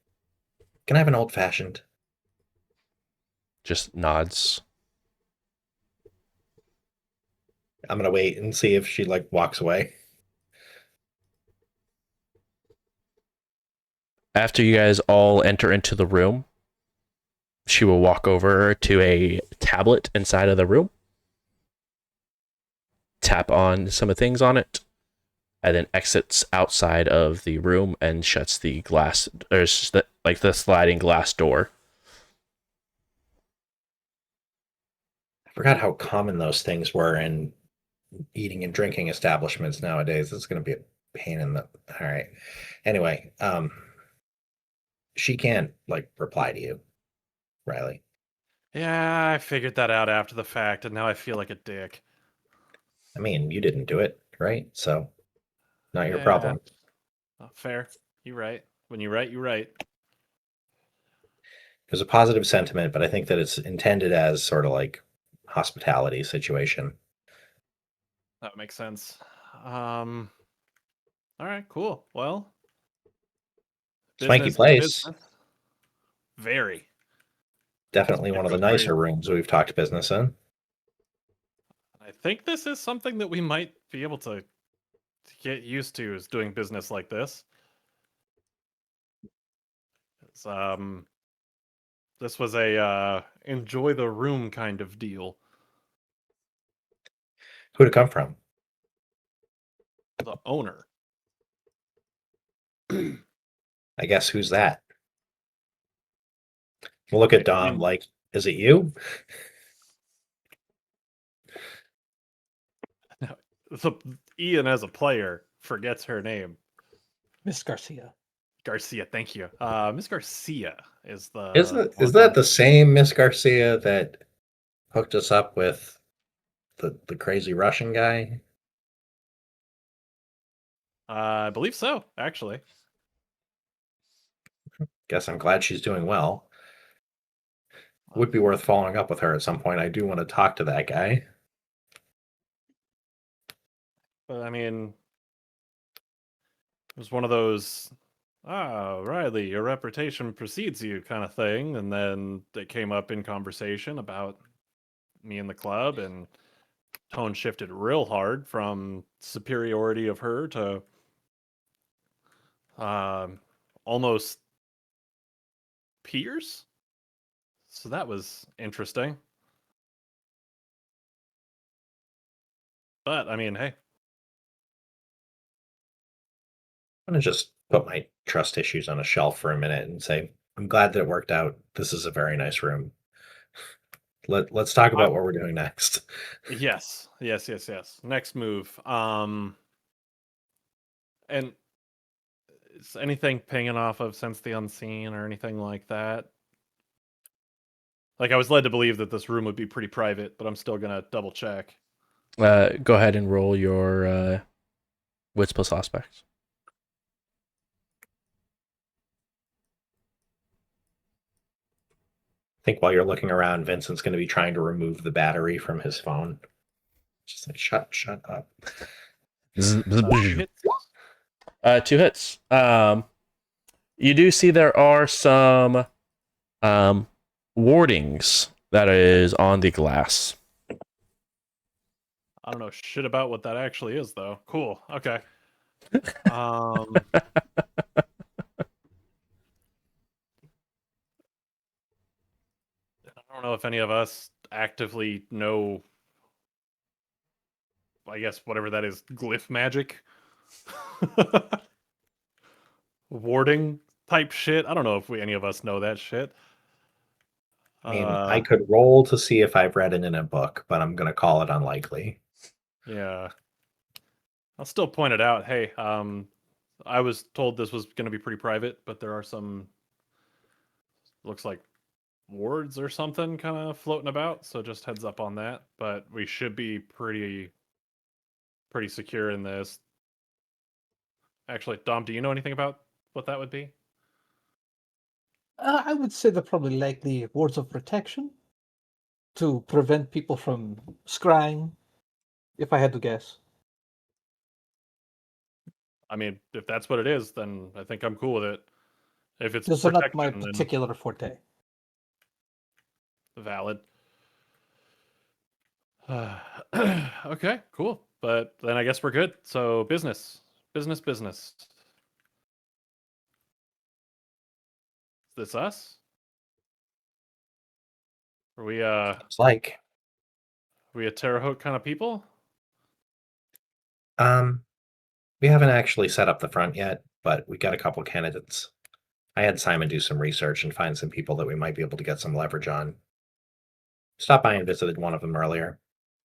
[SPEAKER 5] "Can I have an old fashioned?"
[SPEAKER 1] Just nods.
[SPEAKER 5] I'm gonna wait and see if she like walks away.
[SPEAKER 1] After you guys all enter into the room, she will walk over to a tablet inside of the room, tap on some of the things on it, and then exits outside of the room and shuts the glass, or the sliding glass door.
[SPEAKER 5] I forgot how common those things were in eating and drinking establishments nowadays. It's going to be a pain in the. All right. Anyway, she can't like reply to you, Riley.
[SPEAKER 3] Yeah, I figured that out after the fact, and now I feel like a dick.
[SPEAKER 5] I mean, you didn't do it, right? So, not your
[SPEAKER 3] Yeah,
[SPEAKER 5] problem.
[SPEAKER 3] fair. You're right. When you're right, you're right.
[SPEAKER 5] It was a positive sentiment, but I think that it's intended as sort of like hospitality situation.
[SPEAKER 3] That makes sense. All right, cool. Well,
[SPEAKER 5] Swanky
[SPEAKER 3] business is
[SPEAKER 5] place.
[SPEAKER 3] business. Very.
[SPEAKER 5] Definitely one of the
[SPEAKER 3] Good phrase.
[SPEAKER 5] nicer rooms we've talked business in.
[SPEAKER 3] I think this is something that we might be able to get used to, is doing business like this. It's, this was a enjoy the room kind of deal.
[SPEAKER 5] Who'd it come from?
[SPEAKER 3] The owner.
[SPEAKER 5] I guess who's that? Look at Dom like, is it you?
[SPEAKER 3] So Ian, as a player, forgets her name.
[SPEAKER 6] Miss Garcia.
[SPEAKER 3] Garcia, thank you. Miss Garcia is the.
[SPEAKER 5] Is that the same Miss Garcia that hooked us up with the crazy Russian guy?
[SPEAKER 3] I believe so, actually.
[SPEAKER 5] Guess I'm glad she's doing well. Would be worth following up with her at some point. I do want to talk to that guy.
[SPEAKER 3] But I mean, it was one of those, Riley, your reputation precedes you kind of thing. And then it came up in conversation about me and the club, and tone shifted real hard from superiority of her to almost peers. So that was interesting. But I mean, hey,
[SPEAKER 5] I'm going to just put my trust issues on a shelf for a minute and say, I'm glad that it worked out. This is a very nice room. Let's talk about what we're doing next.
[SPEAKER 3] Yes. Next move. And is anything pinging off of Sense the Unseen or anything like that? Like, I was led to believe that this room would be pretty private, but I'm still gonna double check.
[SPEAKER 1] Go ahead and roll your wits plus aspects.
[SPEAKER 5] I think while you're looking around, Vincent's going to be trying to remove the battery from his phone. Just like, shut up.
[SPEAKER 1] 2 hits. You do see there are some wardings that is on the glass.
[SPEAKER 3] I don't know shit about what that actually is, though. Cool. Okay. I don't know if any of us actively know, I guess, whatever that is, glyph magic? Warding type shit? I don't know if any of us know that shit.
[SPEAKER 5] I mean, I could roll to see if I've read it in a book, but I'm going to call it unlikely.
[SPEAKER 3] Yeah. I'll still point it out. Hey, I was told this was going to be pretty private, but there are some, looks like wards or something kind of floating about, so just heads up on that. But we should be pretty secure in this. Actually, Dom, do you know anything about what that would be?
[SPEAKER 6] I would say they're probably likely wards of protection to prevent people from scrying, if I had to guess.
[SPEAKER 3] I mean, if that's what it is, then I think I'm cool with it. If it's
[SPEAKER 6] Those are not my
[SPEAKER 3] protection, then
[SPEAKER 6] particular forte.
[SPEAKER 3] valid. Okay, cool. But then I guess we're good. So business. Is this us? Are we
[SPEAKER 5] It's like,
[SPEAKER 3] we a Terre Haute kind of people?
[SPEAKER 5] we haven't actually set up the front yet, but we got a couple candidates. I had Simon do some research and find some people that we might be able to get some leverage on. Stopped by and visited one of them earlier.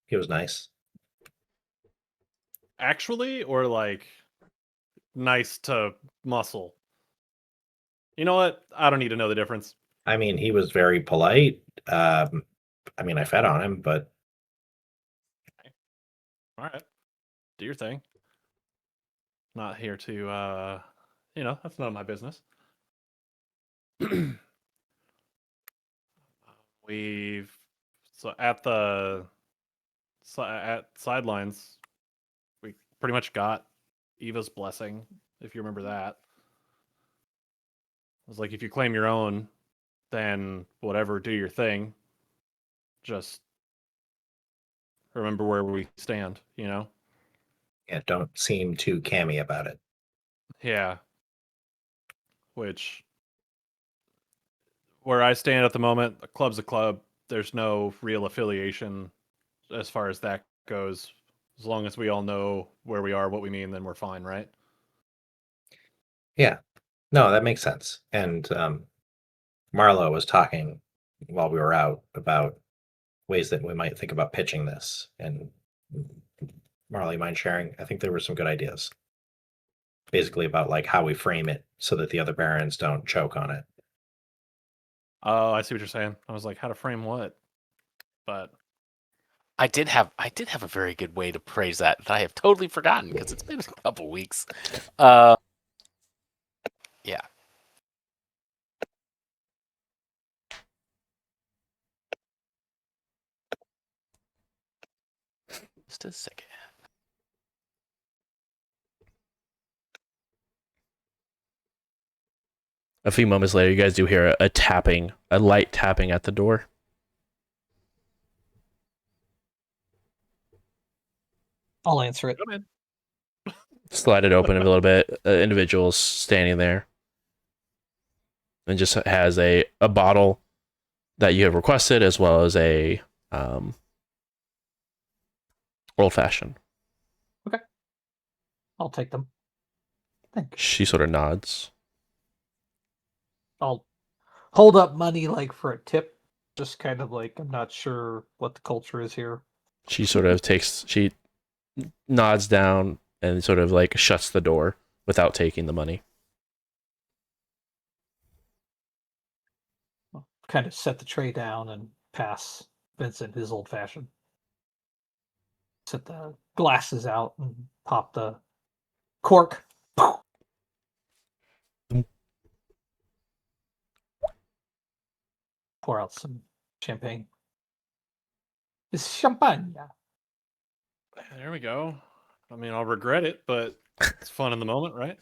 [SPEAKER 5] He was nice.
[SPEAKER 3] actually, or like nice to muscle? You know what? I don't need to know the difference.
[SPEAKER 5] I mean, he was very polite. I mean, I fed on him, but
[SPEAKER 3] All right, do your thing. Not here to, that's none of my business. We've so at sidelines, we pretty much got Eva's blessing, if you remember that. It was like if you claim your own, then whatever, do your thing. Just remember where we stand, you know?
[SPEAKER 5] yeah, don't seem too cammy about it.
[SPEAKER 3] Yeah. Which, where I stand at the moment, a club's a club. There's no real affiliation as far as that goes. As long as we all know where we are, what we mean, then we're fine, right?
[SPEAKER 5] Yeah, no, that makes sense. And Marlo was talking while we were out about ways that we might think about pitching this. And Marlo, you mind sharing? I think there were some good ideas. Basically about like how we frame it so that the other barons don't choke on it.
[SPEAKER 3] Oh, I see what you're saying. I was like, how to frame what? But
[SPEAKER 2] I did have a very good way to praise that I have totally forgotten because it's been a couple weeks. Yeah. Just a second.
[SPEAKER 1] A few moments later, you guys do hear a tapping, a light tapping at the door.
[SPEAKER 6] I'll answer it.
[SPEAKER 3] come in.
[SPEAKER 1] Slide it open a little bit. Individual's standing there and just has a bottle that you have requested, as well as a old fashioned.
[SPEAKER 6] I'll take them. Thank you.
[SPEAKER 1] She sort of nods.
[SPEAKER 6] I'll hold up money like for a tip. Just kind of like, I'm not sure what the culture is here.
[SPEAKER 1] She sort of she nods down and sort of like shuts the door without taking the money.
[SPEAKER 6] I'll kind of set the tray down and pass Vincent his old fashioned. Set the glasses out and pop the cork. Pour out some champagne. It's champagne.
[SPEAKER 3] There we go. I mean, I'll regret it, but it's fun in the moment, right?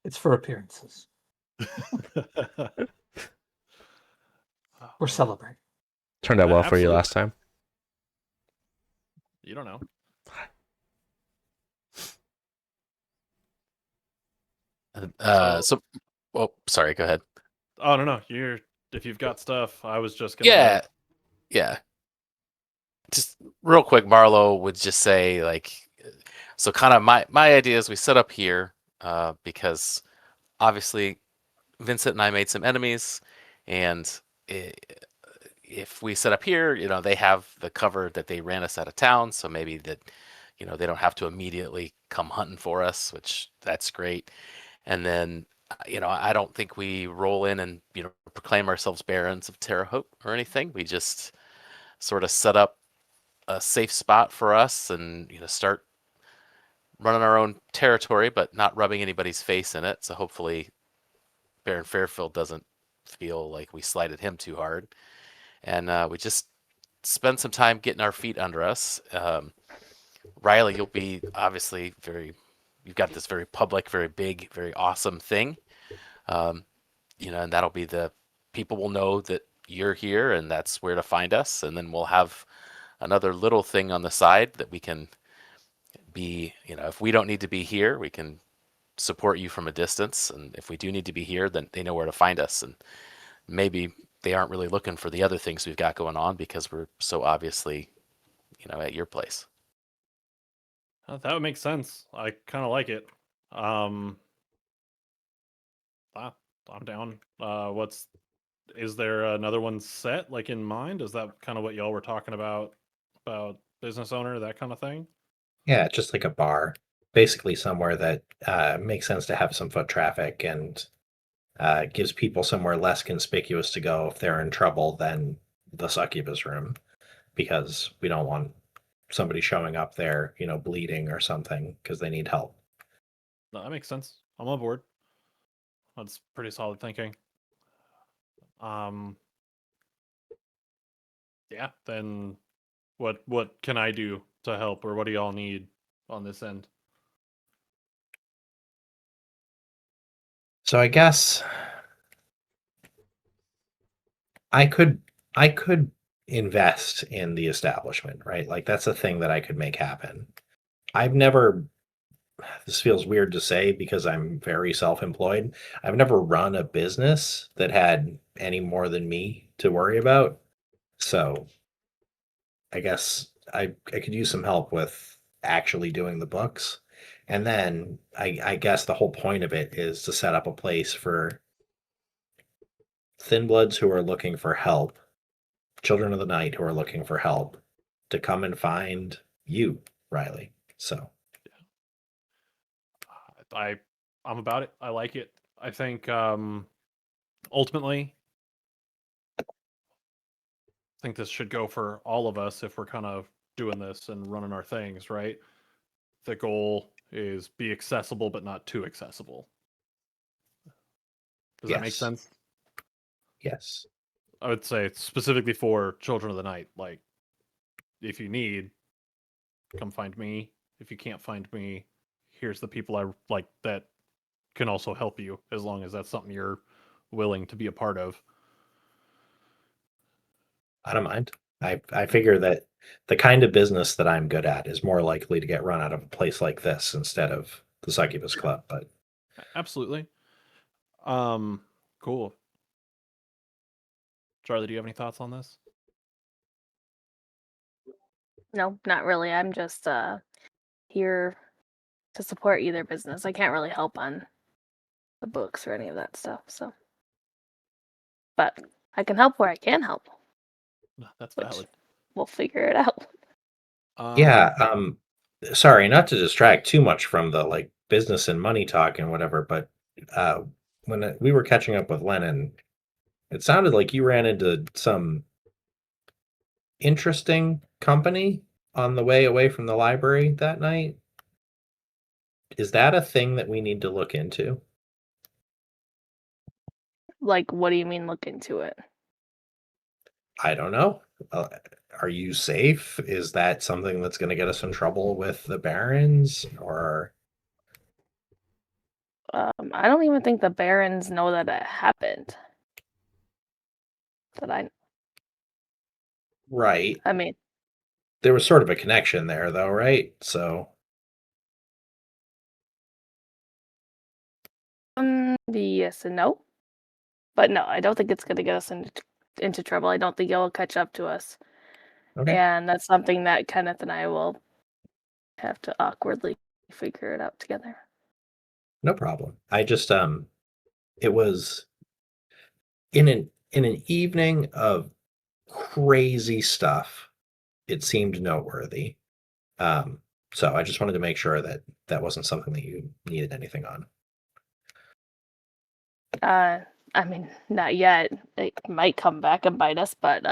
[SPEAKER 6] It's for appearances. We're celebrating.
[SPEAKER 1] Turned out well for you
[SPEAKER 3] Absolutely.
[SPEAKER 1] last time.
[SPEAKER 3] You don't know.
[SPEAKER 2] Oh, sorry, go ahead.
[SPEAKER 3] Oh no, if you've got stuff, I was just gonna.
[SPEAKER 2] Yeah. Just real quick, Marlo would just say like, so kind of my idea is we set up here because obviously Vincent and I made some enemies, and if we set up here, they have the cover that they ran us out of town, so maybe that they don't have to immediately come hunting for us, which that's great. And then I don't think we roll in and proclaim ourselves barons of Terre Haute or anything. We just sort of set up a safe spot for us and start running our own territory, but not rubbing anybody's face in it. So hopefully Baron Fairfield doesn't feel like we slighted him too hard. And we just spend some time getting our feet under us. Riley, you'll be obviously you've got this very public, very big, very awesome thing. And that'll be people will know that you're here and that's where to find us. And then we'll have another little thing on the side that we can be, if we don't need to be here, we can support you from a distance. And if we do need to be here, then they know where to find us. And maybe they aren't really looking for the other things we've got going on because we're so obviously, at your place.
[SPEAKER 3] That would make sense. I kind of like it. I'm down. Is there another one set like in mind? Is that kind of what y'all were talking about business owner, that kind of thing.
[SPEAKER 5] Yeah, just like a bar, basically somewhere that makes sense to have some foot traffic and gives people somewhere less conspicuous to go if they're in trouble than the succubus room, because we don't want somebody showing up there, bleeding or something because they need help.
[SPEAKER 3] No, that makes sense. I'm on board. That's pretty solid thinking. Yeah, then what can I do to help, or what do y'all need on this end?
[SPEAKER 5] So I guess I could invest in the establishment, right? Like that's a thing that I could make happen. I've never This feels weird to say because I'm very self-employed. I've never run a business that had any more than me to worry about. So I guess I could use some help with actually doing the books. And then I guess the whole point of it is to set up a place for thin bloods who are looking for help, children of the night who are looking for help, to come and find you, Riley. So
[SPEAKER 3] I'm about it. I like it. I think ultimately, I think this should go for all of us if we're kind of doing this and running our things, right? The goal is be accessible but not too accessible. Does that make
[SPEAKER 5] yes,
[SPEAKER 3] sense?
[SPEAKER 5] yes.
[SPEAKER 3] I would say specifically for Children of the Night, like if you need, come find me. If you can't find me, here's the people I like that can also help you, as long as that's something you're willing to be a part of.
[SPEAKER 5] I don't mind. I figure that the kind of business that I'm good at is more likely to get run out of a place like this instead of the Succubus Club. But
[SPEAKER 3] Absolutely. Cool. Charlie, do you have any thoughts on this?
[SPEAKER 4] No, not really. I'm just here to support either business. I can't really help on the books or any of that stuff. So, but I can help where I can help.
[SPEAKER 3] No, that's
[SPEAKER 4] Which
[SPEAKER 3] valid.
[SPEAKER 4] we'll figure it out.
[SPEAKER 5] yeah, sorry, not to distract too much from the like business and money talk and whatever, but uh, when we were catching up with Lennon, it sounded like you ran into some interesting company on the way away from the library that night. Is that a thing that we need to look into?
[SPEAKER 4] Like, what do you mean look into it?
[SPEAKER 5] I don't know. Uh, are you safe? Is that something that's going to get us in trouble with the barons? Or
[SPEAKER 4] I don't even think the barons know that it happened. That
[SPEAKER 5] right?
[SPEAKER 4] I mean,
[SPEAKER 5] There was sort of a connection there, though, right? So
[SPEAKER 4] yes and no. But no, I don't think it's going to get us into trouble. I don't think it will catch up to us.
[SPEAKER 5] okay,
[SPEAKER 4] And that's something that Kenneth and I will have to awkwardly figure it out together.
[SPEAKER 5] no problem. I just it was in an evening of crazy stuff. It seemed noteworthy. Um, so I just wanted to make sure that that wasn't something that you needed anything on.
[SPEAKER 4] I mean, not yet. It might come back and bite us, but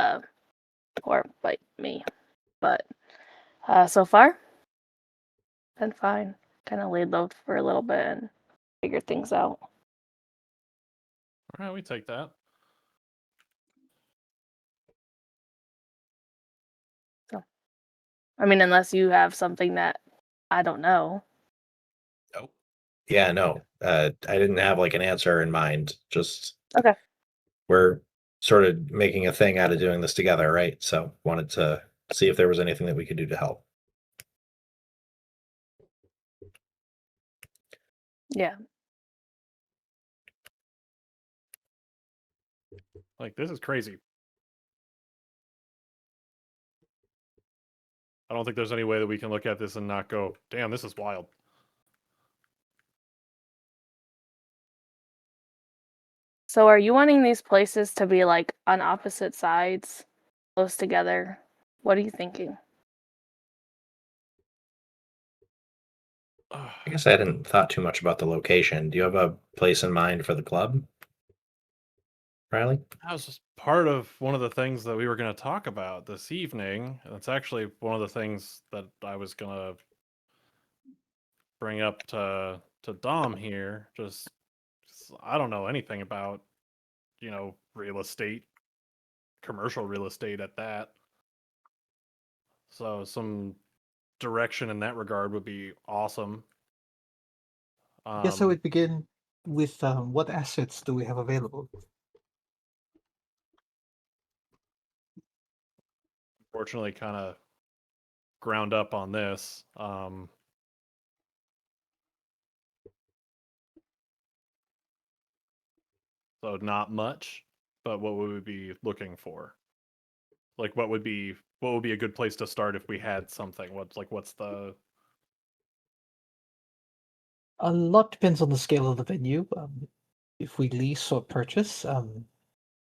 [SPEAKER 4] or bite me. But so far, been fine. Kind of laid low for a little bit and figured things out.
[SPEAKER 3] All right, we take that.
[SPEAKER 4] So, I mean, unless you have something that I don't know.
[SPEAKER 5] Oh, yeah, no, I didn't have like an answer in mind. Just
[SPEAKER 4] Okay.
[SPEAKER 5] we're sort of making a thing out of doing this together, right? So wanted to see if there was anything that we could do to help.
[SPEAKER 4] Yeah.
[SPEAKER 3] Like, this is crazy. I don't think there's any way that we can look at this and not go, damn, this is wild.
[SPEAKER 4] So, are you wanting these places to be like on opposite sides, close together? What are you thinking?
[SPEAKER 5] I guess I hadn't thought too much about the location. Do you have a place in mind for the club, Riley?
[SPEAKER 3] That was just part of one of the things that we were going to talk about this evening. It's actually one of the things that I was going to bring up to Dom here. Just I don't know anything about, real estate, commercial real estate at that. So some direction in that regard would be awesome.
[SPEAKER 6] Yes, I would begin with what assets do we have available?
[SPEAKER 3] Fortunately, kind of ground up on this. So not much, but what would we be looking for? Like, what would be a good place to start if we had something? What's the
[SPEAKER 6] A lot depends on the scale of the venue. If we lease or purchase,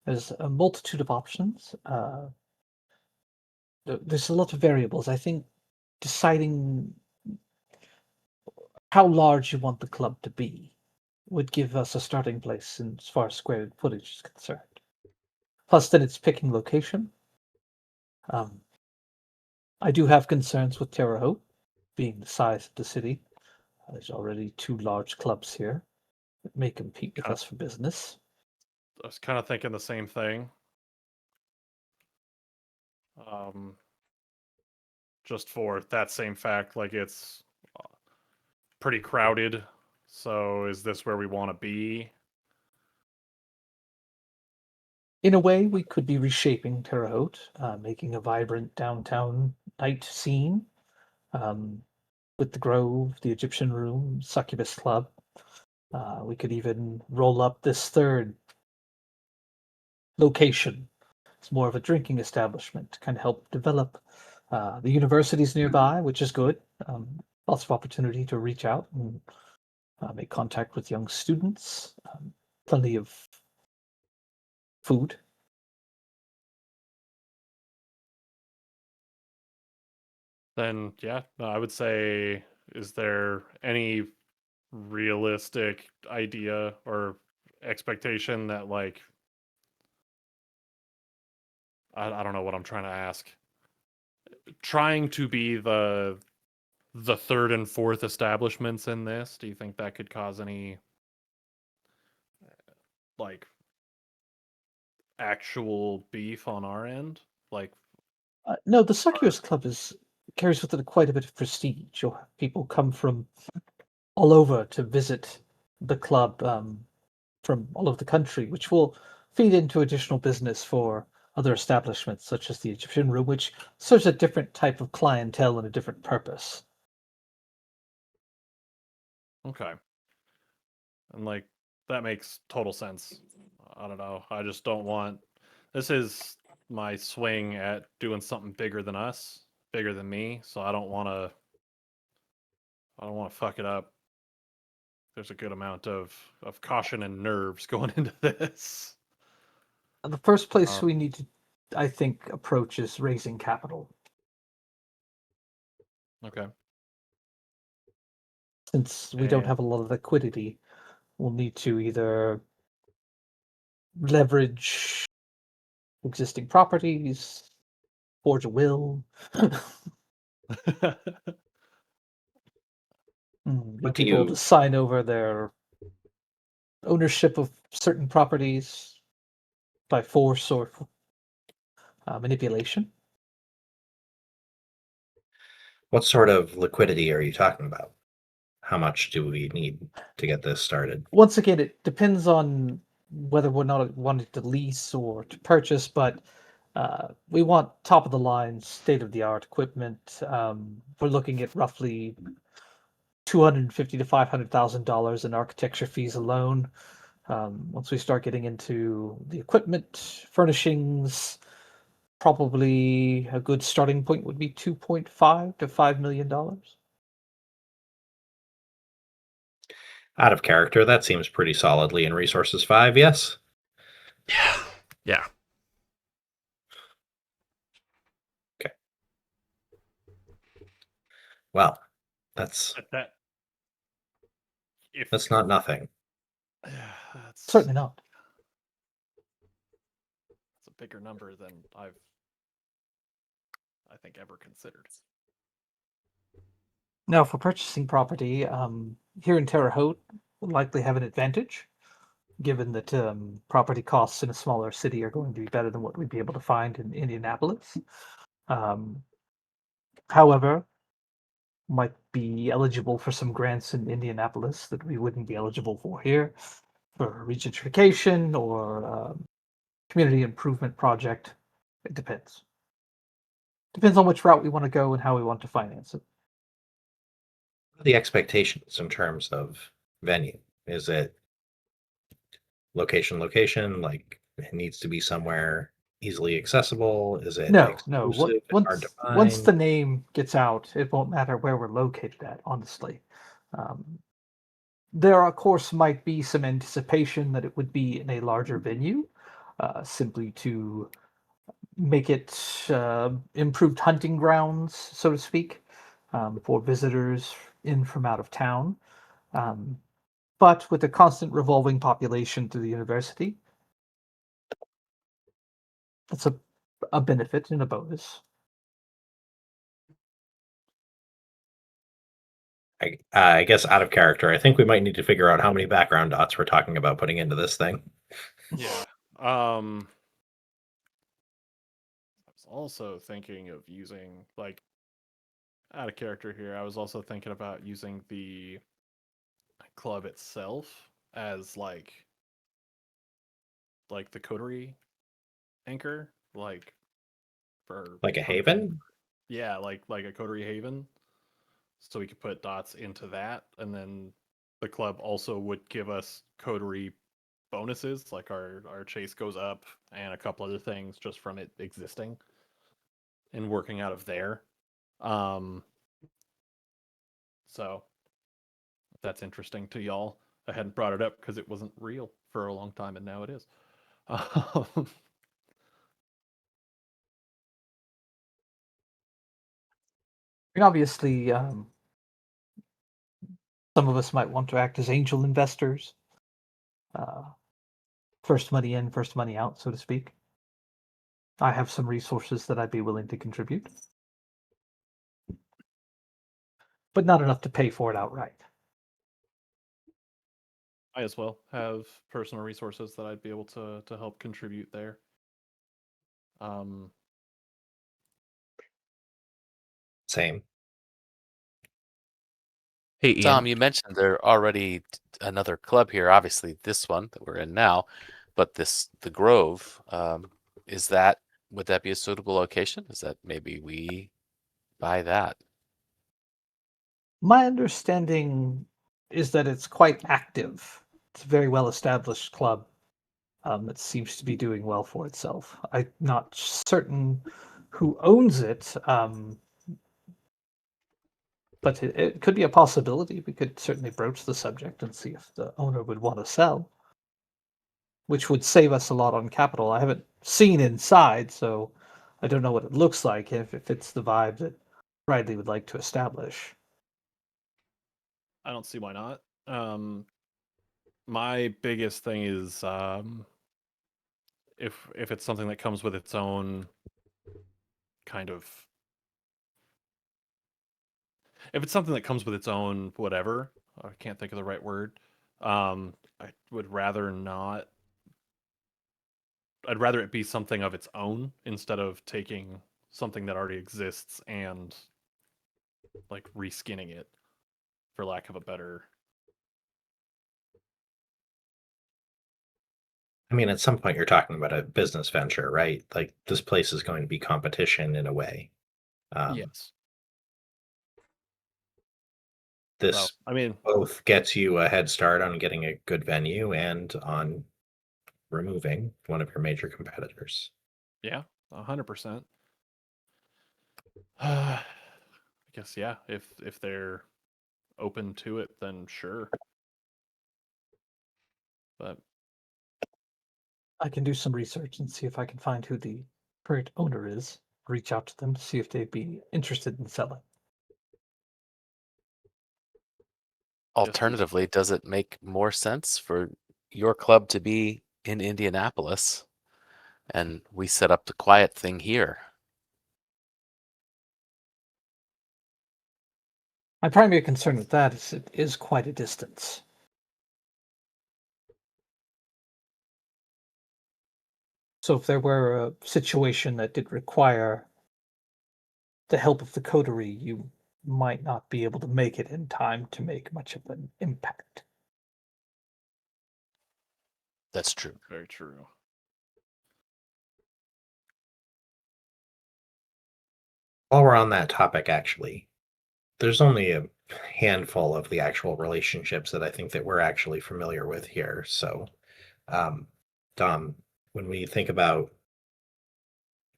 [SPEAKER 6] there's a multitude of options. There's a lot of variables. I think deciding how large you want the club to be would give us a starting place as far as square footage is concerned. Plus, then it's picking location. I do have concerns with Terre Haute being the size of the city. There's already 2 large clubs here that may compete with us for business.
[SPEAKER 3] I was kind of thinking the same thing. Just for that same fact, like it's pretty crowded. So is this where we want to be?
[SPEAKER 6] In a way, we could be reshaping Terre Haute, making a vibrant downtown night scene with the Grove, the Egyptian Room, Succubus Club. We could even roll up this third location. It's more of a drinking establishment to kind of help develop. The university's nearby, which is good. Lots of opportunity to reach out and make contact with young students. Plenty of food.
[SPEAKER 3] Then yeah, no, I would say, is there any realistic idea or expectation that, like, I don't know what I'm trying to ask. Trying to be the third and fourth establishments in this, do you think that could cause any, like, actual beef on our end? Like,
[SPEAKER 6] No, the Succubus Club carries with it quite a bit of prestige. You'll have people come from all over to visit the club from all over the country, which will feed into additional business for other establishments, such as the Egyptian Room, which serves a different type of clientele and a different purpose.
[SPEAKER 3] okay. And, like, that makes total sense. I don't know. I just don't want. This is my swing at doing something bigger than us, bigger than me. So I don't want to. I don't want to fuck it up. There's a good amount of caution and nerves going into this.
[SPEAKER 6] The first place we need to, I think, approach is raising capital.
[SPEAKER 3] Okay.
[SPEAKER 6] Since we don't have a lot of liquidity, we'll need to either leverage existing properties, forge a will, get people to sign over their ownership of certain properties by force or manipulation.
[SPEAKER 5] What sort of liquidity are you talking about? How much do we need to get this started?
[SPEAKER 6] Once again, it depends on whether we're not wanting to lease or to purchase, but we want top of the line, state of the art equipment. We're looking at roughly $250,000 to $500,000 in architecture fees alone. Once we start getting into the equipment, furnishings, probably a good starting point would be $2.5 to $5 million.
[SPEAKER 5] Out of character, that seems pretty solidly in Resources 5, yes?
[SPEAKER 1] Yeah. Yeah.
[SPEAKER 5] Okay. Well, that's...
[SPEAKER 3] That if
[SPEAKER 5] That's not nothing.
[SPEAKER 3] that's
[SPEAKER 6] Certainly not.
[SPEAKER 3] a bigger number than I think ever considered.
[SPEAKER 6] Now, for purchasing property, here in Terre Haute, we'll likely have an advantage, given that property costs in a smaller city are going to be better than what we'd be able to find in Indianapolis. However, might be eligible for some grants in Indianapolis that we wouldn't be eligible for here, for regentrification or community improvement project. It depends. Depends on which route we want to go and how we want to finance it.
[SPEAKER 5] The expectations in terms of venue, is it location, like it needs to be somewhere easily accessible? Is it
[SPEAKER 6] No.
[SPEAKER 5] exclusive and hard to
[SPEAKER 6] Once
[SPEAKER 5] find?
[SPEAKER 6] the name gets out, it won't matter where we're located at, honestly. There, of course, might be some anticipation that it would be in a larger venue, simply to make it improved hunting grounds, so to speak, for visitors in from out of town. Um, but with a constant revolving population through the university, that's a benefit and a bonus.
[SPEAKER 5] I guess out of character, I think we might need to figure out how many background dots we're talking about putting into this thing.
[SPEAKER 3] Yeah. I was also thinking of using, like, out of character here. I was also thinking about using the club itself as like the coterie anchor, like for
[SPEAKER 5] Like a haven?
[SPEAKER 3] yeah, like a coterie haven. So we could put dots into that, and then the club also would give us coterie bonuses, like our chase goes up and a couple other things just from it existing and working out of there. Um, so if that's interesting to y'all. I hadn't brought it up because it wasn't real for a long time, and now it is. Um,
[SPEAKER 6] And obviously, some of us might want to act as angel investors. Uh, first money in, first money out, so to speak. I have some resources that I'd be willing to contribute, but not enough to pay for it outright.
[SPEAKER 3] I as well have personal resources that I'd be able to help contribute there. Um,
[SPEAKER 5] Same.
[SPEAKER 1] Hey, Ian.
[SPEAKER 2] Tom, you mentioned there already another club here. Obviously, this one that we're in now, but the Grove. Would that be a suitable location? Is that maybe we buy that?
[SPEAKER 6] My understanding is that it's quite active. It's a very well established club that seems to be doing well for itself. I'm not certain who owns it, but it could be a possibility. We could certainly broach the subject and see if the owner would want to sell, which would save us a lot on capital. I haven't seen inside, so I don't know what it looks like, if it fits the vibe that Riley would like to establish.
[SPEAKER 3] I don't see why not. My biggest thing is if it's something that comes with its own kind of if it's something that comes with its own whatever, I can't think of the right word. I would rather not. I'd rather it be something of its own instead of taking something that already exists and like reskinning it, for lack of a better.
[SPEAKER 5] I mean, at some point you're talking about a business venture, right? Like this place is going to be competition in a way.
[SPEAKER 3] Yes.
[SPEAKER 5] This
[SPEAKER 3] So, I mean,
[SPEAKER 5] both gets you a head start on getting a good venue and on removing one of your major competitors.
[SPEAKER 3] yeah, 100%. I guess yeah. If they're open to it, then sure. But
[SPEAKER 6] I can do some research and see if I can find who the current owner is. Reach out to them to see if they'd be interested in selling.
[SPEAKER 2] Alternatively, does it make more sense for your club to be in Indianapolis and we set up the quiet thing here?
[SPEAKER 6] My primary concern with that is it is quite a distance. So if there were a situation that did require the help of the coterie, you might not be able to make it in time to make much of an impact.
[SPEAKER 2] That's true.
[SPEAKER 1] Very true.
[SPEAKER 5] While we're on that topic, actually, there's only a handful of the actual relationships that I think that we're actually familiar with here. So, Dom, when we think about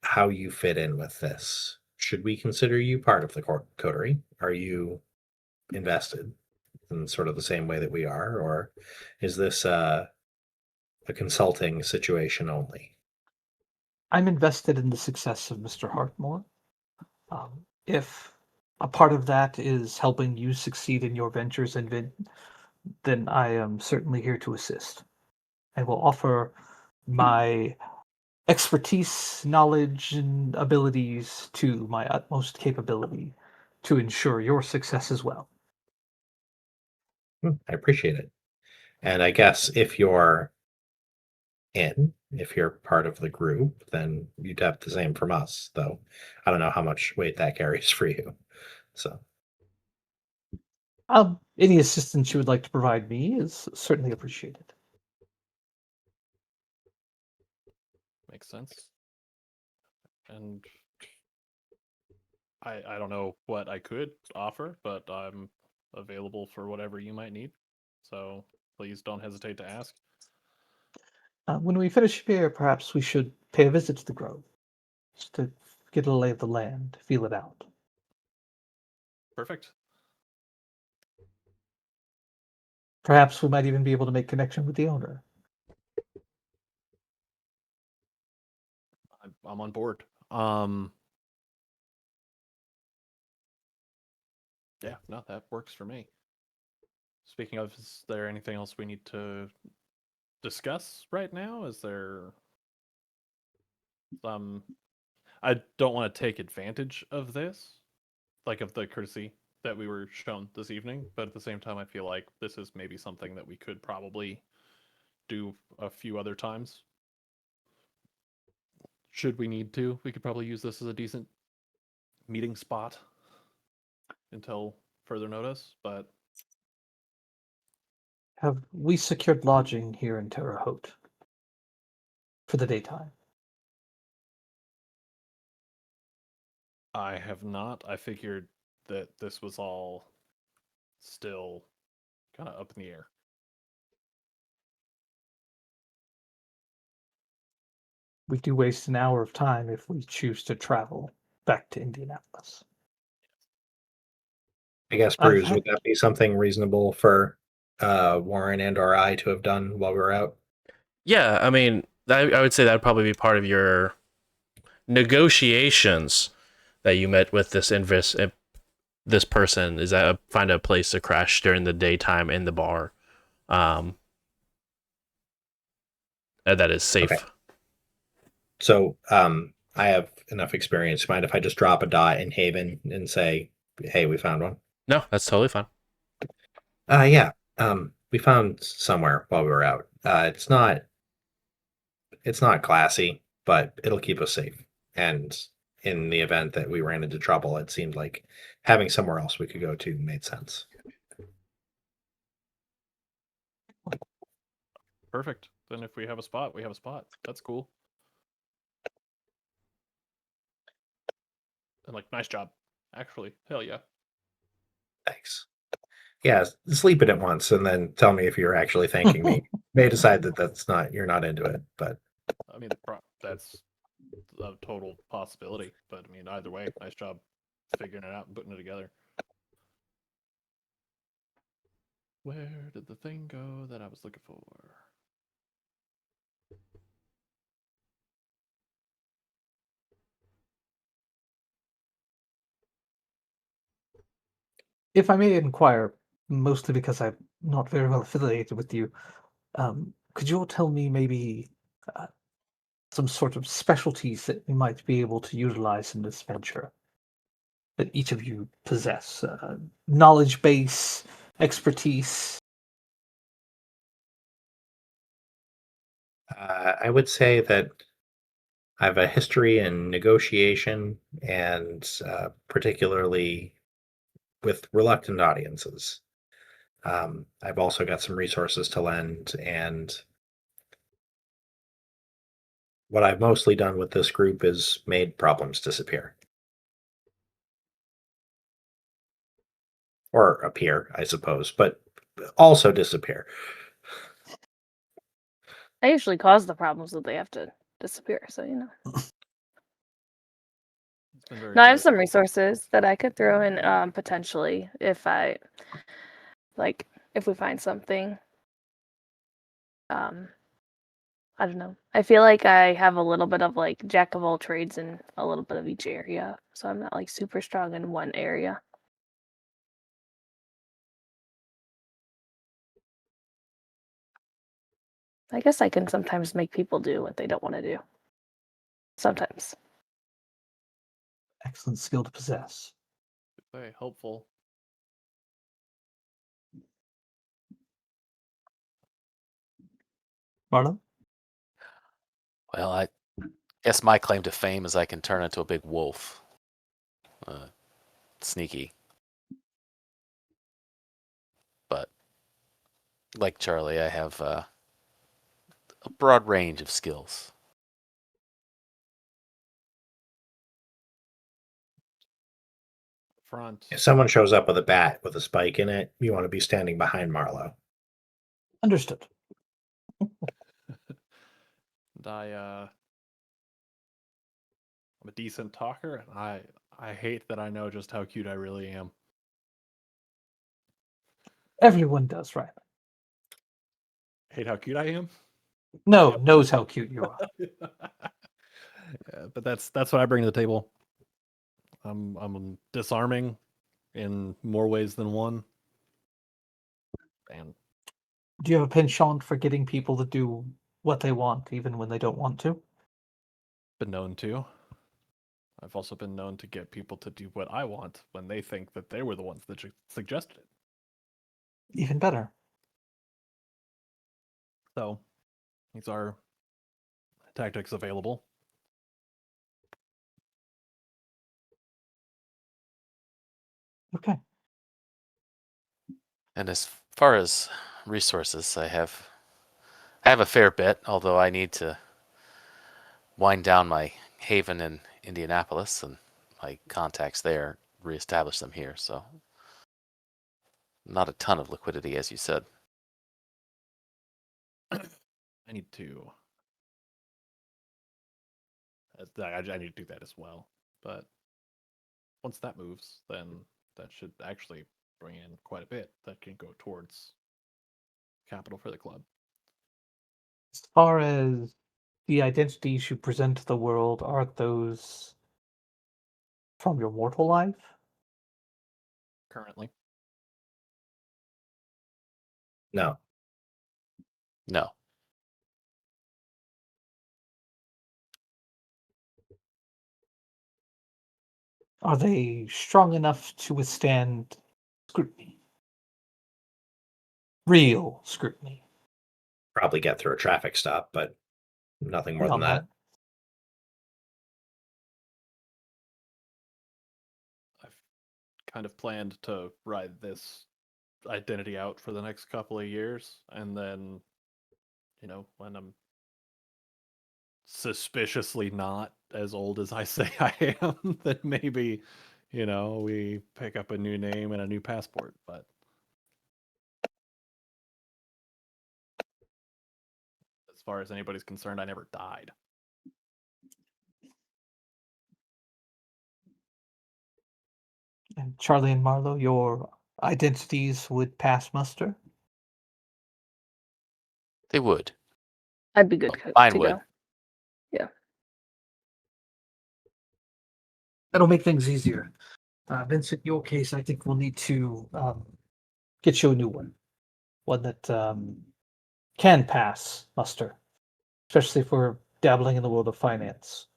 [SPEAKER 5] how you fit in with this, should we consider you part of the coterie? Are you invested in sort of the same way that we are, or is this a consulting situation only?
[SPEAKER 6] I'm invested in the success of Mr. Hartmore. If a part of that is helping you succeed in your ventures and then I am certainly here to assist. I will offer my expertise, knowledge, and abilities to my utmost capability to ensure your success as well.
[SPEAKER 5] I appreciate it. And I guess if you're if you're part of the group, then you'd have the same from us, though I don't know how much weight that carries for you. So,
[SPEAKER 6] Any assistance you would like to provide me is certainly appreciated.
[SPEAKER 3] Makes sense. And I don't know what I could offer, but I'm available for whatever you might need. So please don't hesitate to ask.
[SPEAKER 6] When we finish here, perhaps we should pay a visit to the grove, just to get a lay of the land, feel it out.
[SPEAKER 3] Perfect.
[SPEAKER 6] Perhaps we might even be able to make connection with the owner.
[SPEAKER 3] I'm on board. Yeah, no, that works for me. Speaking of, is there anything else we need to discuss right now? Is there I don't want to take advantage of this, like of the courtesy that we were shown this evening, but at the same time I feel like this is maybe something that we could probably do a few other times. Should we need to, we could probably use this as a decent meeting spot until further notice, but
[SPEAKER 6] Have we secured lodging here in Terre Haute for the daytime?
[SPEAKER 3] I have not. I figured that this was all still kind of up in the air.
[SPEAKER 6] We do waste an hour of time if we choose to travel back to Indianapolis.
[SPEAKER 5] I guess,
[SPEAKER 6] I've
[SPEAKER 5] Bruce,
[SPEAKER 6] had
[SPEAKER 5] would that be something reasonable for Warren and or I to have done while we were out?
[SPEAKER 1] Yeah, I mean, I would say that would probably be part of your negotiations that you met with this person, is that find a place to crash during the daytime in the bar, that is safe.
[SPEAKER 5] Okay. So, I have enough experience. Mind if I just drop a dot in Haven and say, "Hey, we found one"?
[SPEAKER 1] No, that's totally fine.
[SPEAKER 5] Yeah. We found somewhere while we were out. It's not classy, but it'll keep us safe. And in the event that we ran into trouble, it seemed like having somewhere else we could go to made sense.
[SPEAKER 3] Perfect. Then if we have a spot, we have a spot. That's cool. And like, nice job. Actually, hell yeah.
[SPEAKER 5] Thanks. Yeah, sleep it at once and then tell me if you're actually thanking me. May decide that you're not into it, but
[SPEAKER 3] I mean, that's a total possibility. But I mean, either way, nice job figuring it out and putting it together. Where did the thing go that I was looking for?
[SPEAKER 6] If I may inquire, mostly because I'm not very well affiliated with you. Could you all tell me maybe some sort of specialties that we might be able to utilize in this venture that each of you possess? Knowledge base, expertise.
[SPEAKER 5] I would say that I have a history in negotiation and particularly with reluctant audiences. I've also got some resources to lend, and what I've mostly done with this group is made problems disappear. Or appear, I suppose, but also disappear.
[SPEAKER 4] I usually cause the problems that they have to disappear, so you know.
[SPEAKER 3] It's been very
[SPEAKER 4] No, I have
[SPEAKER 3] good.
[SPEAKER 4] some resources that I could throw in potentially if I like if we find something. Um I don't know. I feel like I have a little bit of like jack of all trades in a little bit of each area, so I'm not like super strong in one area. I guess I can sometimes make people do what they don't want to do. Sometimes.
[SPEAKER 6] Excellent skill to possess.
[SPEAKER 3] Very helpful.
[SPEAKER 6] Marlon?
[SPEAKER 2] Well, I guess my claim to fame is I can turn into a big wolf. Sneaky. But like Charlie, I have a broad range of skills.
[SPEAKER 3] Front.
[SPEAKER 5] If someone shows up with a bat with a spike in it, you want to be standing behind Marlowe.
[SPEAKER 6] Understood.
[SPEAKER 3] And I'm a decent talker. And I hate that I know just how cute I really am.
[SPEAKER 6] Everyone does, right?
[SPEAKER 3] Hate how cute I am.
[SPEAKER 6] No, knows how cute you are.
[SPEAKER 3] Yeah, but that's what I bring to the table. I'm disarming in more ways than one. And
[SPEAKER 6] Do you have a penchant for getting people to do what they want, even when they don't want to?
[SPEAKER 3] been known to. I've also been known to get people to do what I want when they think that they were the ones that suggested it.
[SPEAKER 6] Even better.
[SPEAKER 3] So these are tactics available.
[SPEAKER 6] Okay.
[SPEAKER 2] And as far as resources, I have a fair bit, although I need to wind down my haven in Indianapolis and my contacts there, reestablish them here. So not a ton of liquidity, as you said.
[SPEAKER 3] I need to. I need to do that as well. But once that moves, then that should actually bring in quite a bit that can go towards capital for the club.
[SPEAKER 6] As far as the identities you present to the world, are those from your mortal life?
[SPEAKER 3] Currently,
[SPEAKER 5] No.
[SPEAKER 2] No.
[SPEAKER 6] Are they strong enough to withstand scrutiny? Real scrutiny.
[SPEAKER 5] Probably get through a traffic stop, but nothing more than
[SPEAKER 6] Beyond
[SPEAKER 5] that.
[SPEAKER 3] I've kind of planned to ride this identity out for the next couple of years, and then, when I'm suspiciously not as old as I say I am, then maybe, we pick up a new name and a new passport. But as far as anybody's concerned, I never died.
[SPEAKER 6] And Charlie and Marlowe, your identities would pass muster?
[SPEAKER 2] They would.
[SPEAKER 4] I'd be good
[SPEAKER 2] Mine
[SPEAKER 4] to
[SPEAKER 2] would.
[SPEAKER 4] go. Yeah.
[SPEAKER 6] That'll make things easier. Vincent, your case, I think we'll need to get you a new one that can pass muster, especially if we're dabbling in the world of finance,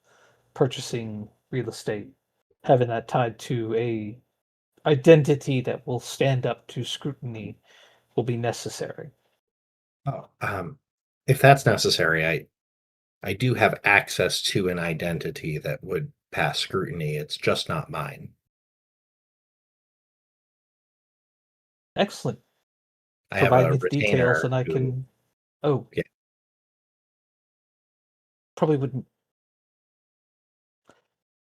[SPEAKER 6] purchasing real estate, having that tied to a identity that will stand up to scrutiny will be necessary.
[SPEAKER 5] Oh, if that's necessary, I do have access to an identity that would pass scrutiny. It's just not mine.
[SPEAKER 6] Excellent.
[SPEAKER 5] I have
[SPEAKER 6] Provide
[SPEAKER 5] a
[SPEAKER 6] me the details,
[SPEAKER 5] retainer
[SPEAKER 6] and I
[SPEAKER 5] who,
[SPEAKER 6] can. Oh,
[SPEAKER 5] Yeah.
[SPEAKER 6] probably wouldn't.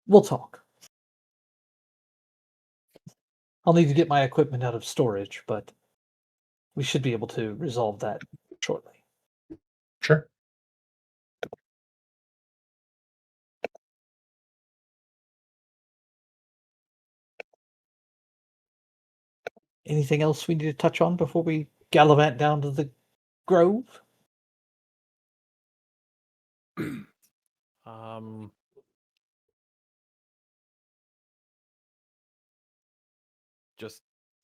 [SPEAKER 6] We'll talk. I'll need to get my equipment out of storage, but we should be able to resolve that shortly.
[SPEAKER 5] sure.
[SPEAKER 6] Anything else we need to touch on before we gallivant down to the grove?
[SPEAKER 3] Um, just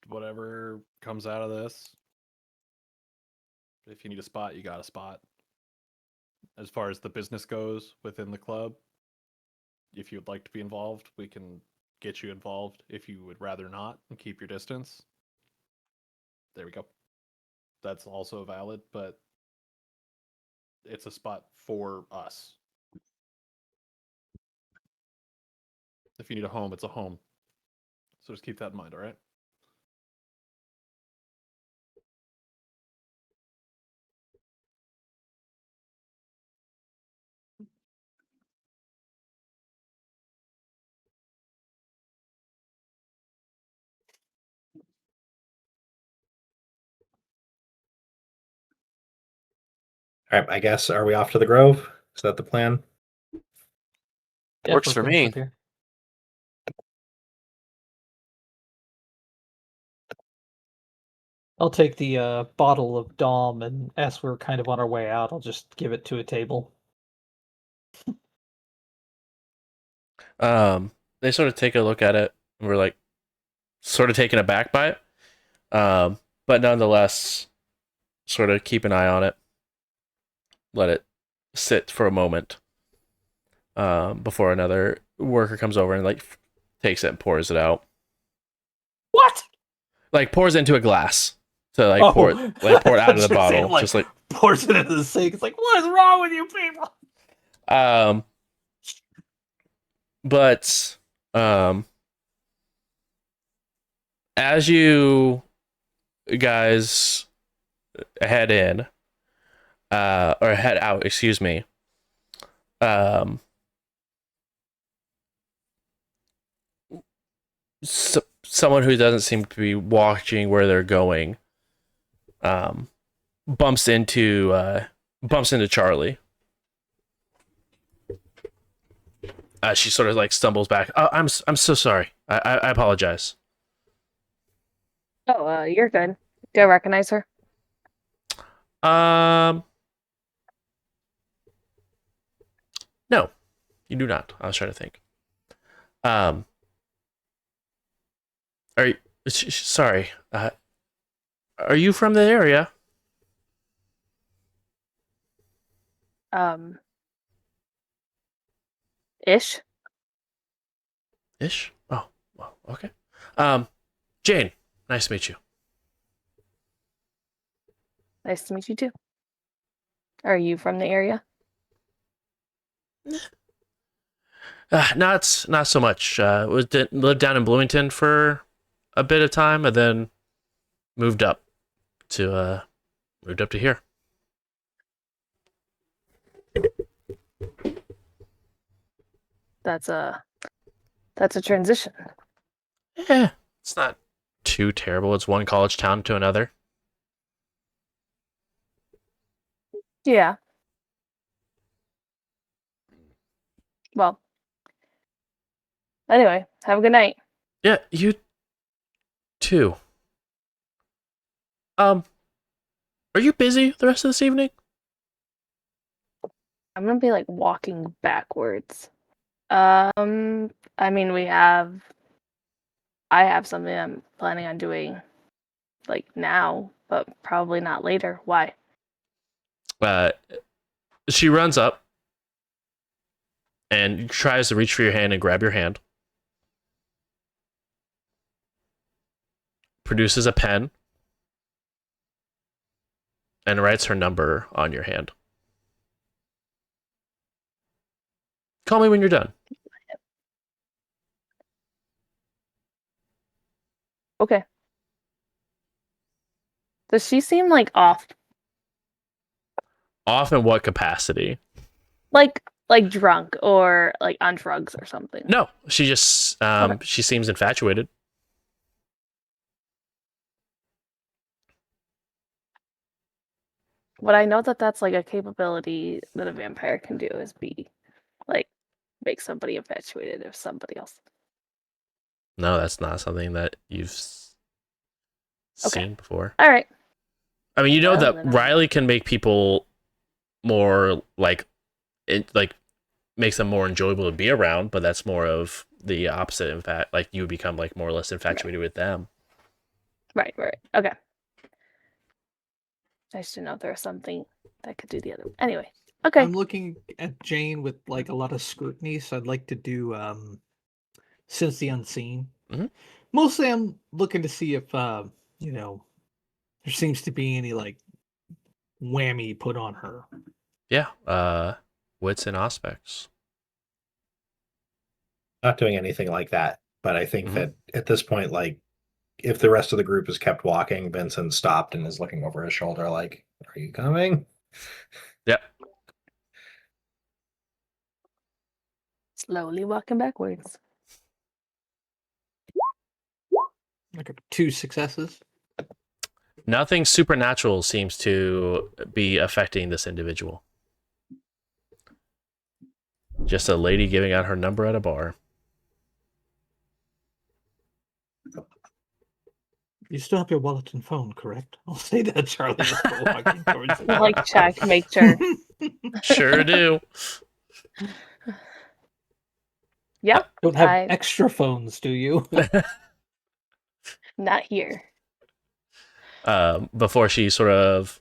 [SPEAKER 3] whatever comes out of this. If you need a spot, you got a spot. As far as the business goes within the club, if you would like to be involved, we can get you involved. If you would rather not and keep your distance, there we go. That's also valid, but it's a spot for us. If you need a home, it's a home. So just keep that in mind, all right?
[SPEAKER 5] All right, I guess, are we off to the Grove? Is that the plan?
[SPEAKER 6] Yeah,
[SPEAKER 2] Works
[SPEAKER 6] we're
[SPEAKER 2] for
[SPEAKER 6] finished
[SPEAKER 2] me.
[SPEAKER 6] up here. I'll take the bottle of Dom, and as we're kind of on our way out, I'll just give it to a table.
[SPEAKER 1] They sort of take a look at it, and we're like, sort of taken aback by it. But nonetheless, sort of keep an eye on it. Let it sit for a moment before another worker comes over and like takes it and pours it out.
[SPEAKER 6] What?
[SPEAKER 1] Like pours it into a glass to like
[SPEAKER 6] Oh,
[SPEAKER 1] pour it out of the
[SPEAKER 6] Just saying,
[SPEAKER 1] bottle. Just like
[SPEAKER 6] pours it into the sink. It's like, what is wrong with you people?
[SPEAKER 1] But as you guys head in, or head out, excuse me, someone who doesn't seem to be watching where they're going, bumps into Charlie. She sort of like stumbles back. Oh, I'm so sorry. I apologize.
[SPEAKER 4] Oh, you're good. Do I recognize her?
[SPEAKER 1] No, you do not. I was trying to think. Are you, sorry. Are you from the area?
[SPEAKER 4] Ish.
[SPEAKER 1] Ish. Oh, well, okay. Jane, nice to meet you.
[SPEAKER 4] Nice to meet you too. Are you from the area?
[SPEAKER 1] Not so much. Lived down in Bloomington for a bit of time, and then moved up to here.
[SPEAKER 4] That's a transition.
[SPEAKER 1] Yeah, it's not too terrible. It's one college town to another.
[SPEAKER 4] Yeah. Well. Anyway, have a good night.
[SPEAKER 1] Yeah, you too. Are you busy the rest of this evening?
[SPEAKER 4] I'm gonna be like walking backwards. I mean, I have something I'm planning on doing like now, but probably not later. Why?
[SPEAKER 1] She runs up and tries to reach for your hand and grab your hand. Produces a pen and writes her number on your hand. Call me when you're done.
[SPEAKER 4] Okay. Does she seem like off?
[SPEAKER 1] Off in what capacity?
[SPEAKER 4] Like drunk or like on drugs or something?
[SPEAKER 1] No, she just she seems infatuated.
[SPEAKER 4] What I know that's like a capability that a vampire can do is be like make somebody infatuated with somebody else.
[SPEAKER 1] No, that's not something that you've seen before.
[SPEAKER 4] All right.
[SPEAKER 1] I mean, you know
[SPEAKER 4] Well,
[SPEAKER 1] that
[SPEAKER 4] then
[SPEAKER 1] Riley can make people more like it, like makes them more enjoyable to be around, but that's more of the opposite. In fact, like you become like more or less infatuated with them.
[SPEAKER 4] Right. Okay. I just didn't know if there was something that could do the other. Anyway. Okay.
[SPEAKER 6] I'm looking at Jane with like a lot of scrutiny, so I'd like to do Since the Unseen.
[SPEAKER 1] Mhm.
[SPEAKER 6] Mostly I'm looking to see if you know, there seems to be any like whammy put on her.
[SPEAKER 1] Yeah. Wits and aspects.
[SPEAKER 5] Not doing anything like that, but I think
[SPEAKER 1] Mhm.
[SPEAKER 5] that at this point, like, if the rest of the group has kept walking, Vincent stopped and is looking over his shoulder, like, "Are you coming?"
[SPEAKER 1] Yep.
[SPEAKER 4] Slowly walking backwards.
[SPEAKER 6] Like 2 successes.
[SPEAKER 1] Nothing supernatural seems to be affecting this individual. Just a lady giving out her number at a bar.
[SPEAKER 6] You still have your wallet and phone, correct? I'll say that, Charlie, as we're walking towards the
[SPEAKER 4] Like check, make sure.
[SPEAKER 1] Sure do.
[SPEAKER 4] Yep.
[SPEAKER 6] Don't have
[SPEAKER 4] I-
[SPEAKER 6] extra phones, do you?
[SPEAKER 4] Not here.
[SPEAKER 1] Before she sort of,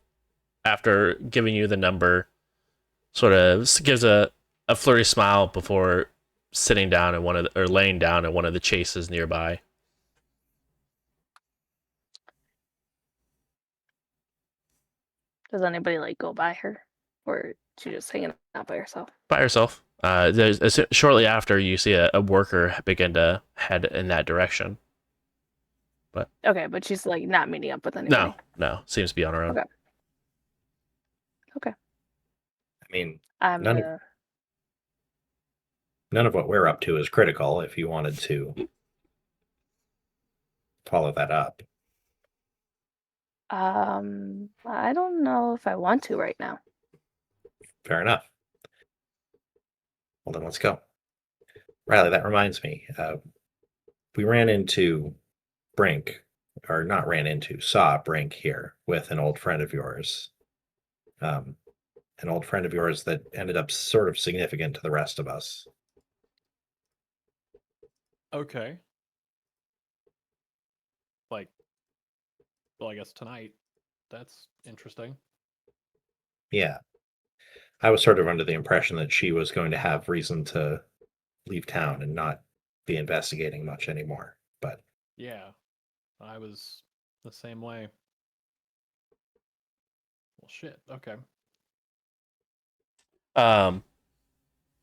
[SPEAKER 1] after giving you the number, sort of gives a flirty smile before sitting down in or laying down in one of the chases nearby.
[SPEAKER 4] Does anybody like go by her, or she just hanging out by herself?
[SPEAKER 1] By herself. Shortly after, you see a worker begin to head in that direction.
[SPEAKER 4] Okay, but she's like not meeting up with anybody.
[SPEAKER 1] No, seems to be on her own.
[SPEAKER 4] Okay.
[SPEAKER 5] I mean,
[SPEAKER 4] I'm
[SPEAKER 5] none of
[SPEAKER 4] gonna.
[SPEAKER 5] none of what we're up to is critical. If you wanted to follow that up,
[SPEAKER 4] I don't know if I want to right now.
[SPEAKER 5] fair enough. Well, then let's go. Riley, that reminds me. We ran into Brink, or not ran into, saw Brink here with an old friend of yours. An old friend of yours that ended up sort of significant to the rest of us.
[SPEAKER 3] Okay. Like, well, I guess tonight. That's interesting.
[SPEAKER 5] Yeah. I was sort of under the impression that she was going to have reason to leave town and not be investigating much anymore. But
[SPEAKER 3] Yeah, I was the same way. Well, shit. Okay.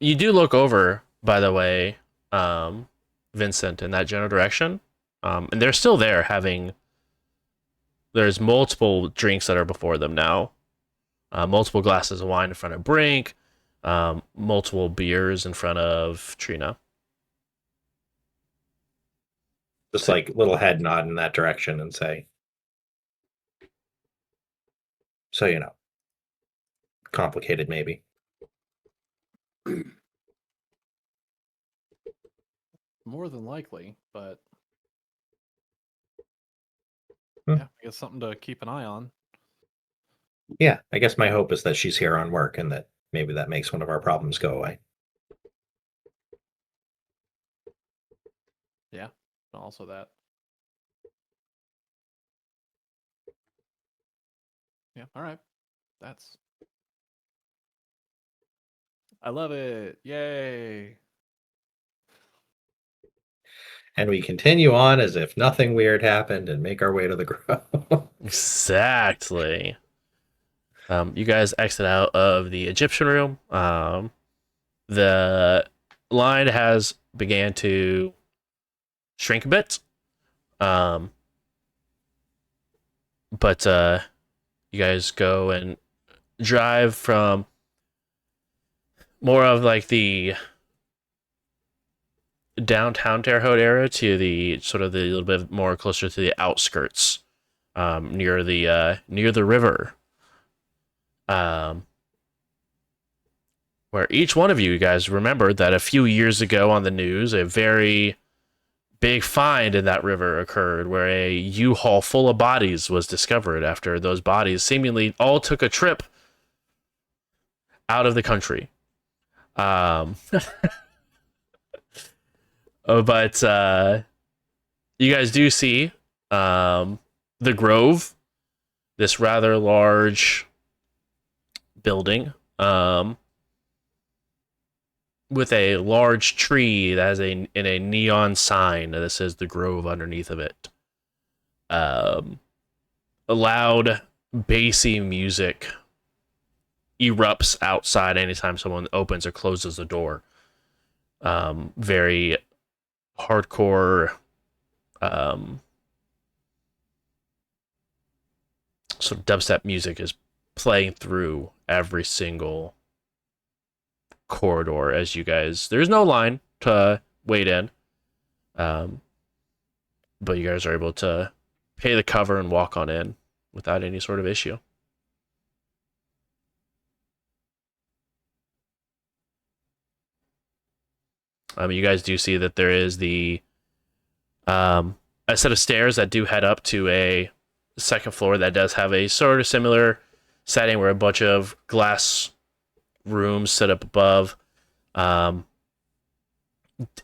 [SPEAKER 1] You do look over, by the way, Vincent, in that general direction. And they're still there having. There's multiple drinks that are before them now. Multiple glasses of wine in front of Brink. Multiple beers in front of Trina.
[SPEAKER 5] just like little head nod in that direction and say, so you know, complicated maybe.
[SPEAKER 3] More than likely, but
[SPEAKER 5] Hmm.
[SPEAKER 3] yeah, I guess something to keep an eye on.
[SPEAKER 5] Yeah, I guess my hope is that she's here on work and that maybe that makes one of our problems go away.
[SPEAKER 3] Yeah, also that. Yeah. All right. I love it. Yay.
[SPEAKER 5] And we continue on as if nothing weird happened and make our way to the grove.
[SPEAKER 1] Exactly. You guys exit out of the Egyptian room. The line has began to shrink a bit. But you guys go and drive from more of like the downtown Terre Haute area to the sort of the little bit more closer to the outskirts, near the river, where each one of you guys remembered that a few years ago on the news, a very big find in that river occurred, where a U-Haul full of bodies was discovered after those bodies seemingly all took a trip out of the country. But you guys do see the Grove, this rather large building, with a large tree that has in a neon sign that says the Grove underneath of it. A loud, bassy music erupts outside anytime someone opens or closes the door. Very hardcore, sort of dubstep music is playing through every single corridor as you guys. There's no line to wait in, but you guys are able to pay the cover and walk on in without any sort of issue. You guys do see that there is a set of stairs that do head up to a second floor that does have a sort of similar setting where a bunch of glass rooms set up above.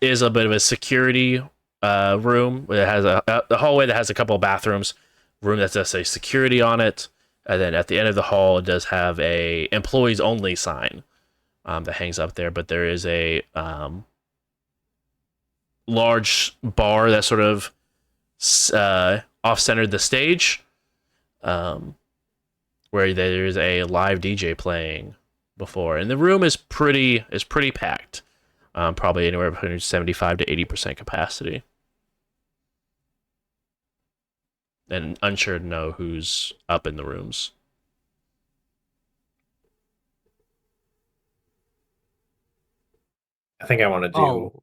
[SPEAKER 1] Is a bit of a security room. It has a hallway that has a couple of bathrooms. Room that does say security on it, and then at the end of the hall, it does have a employees only sign that hangs up there. But there is a large bar that sort of off-centered the stage, where there's a live DJ playing before, and the room is pretty packed, probably anywhere between 75 to 80% capacity, and unsure to know who's up in the rooms.
[SPEAKER 5] I think I want to do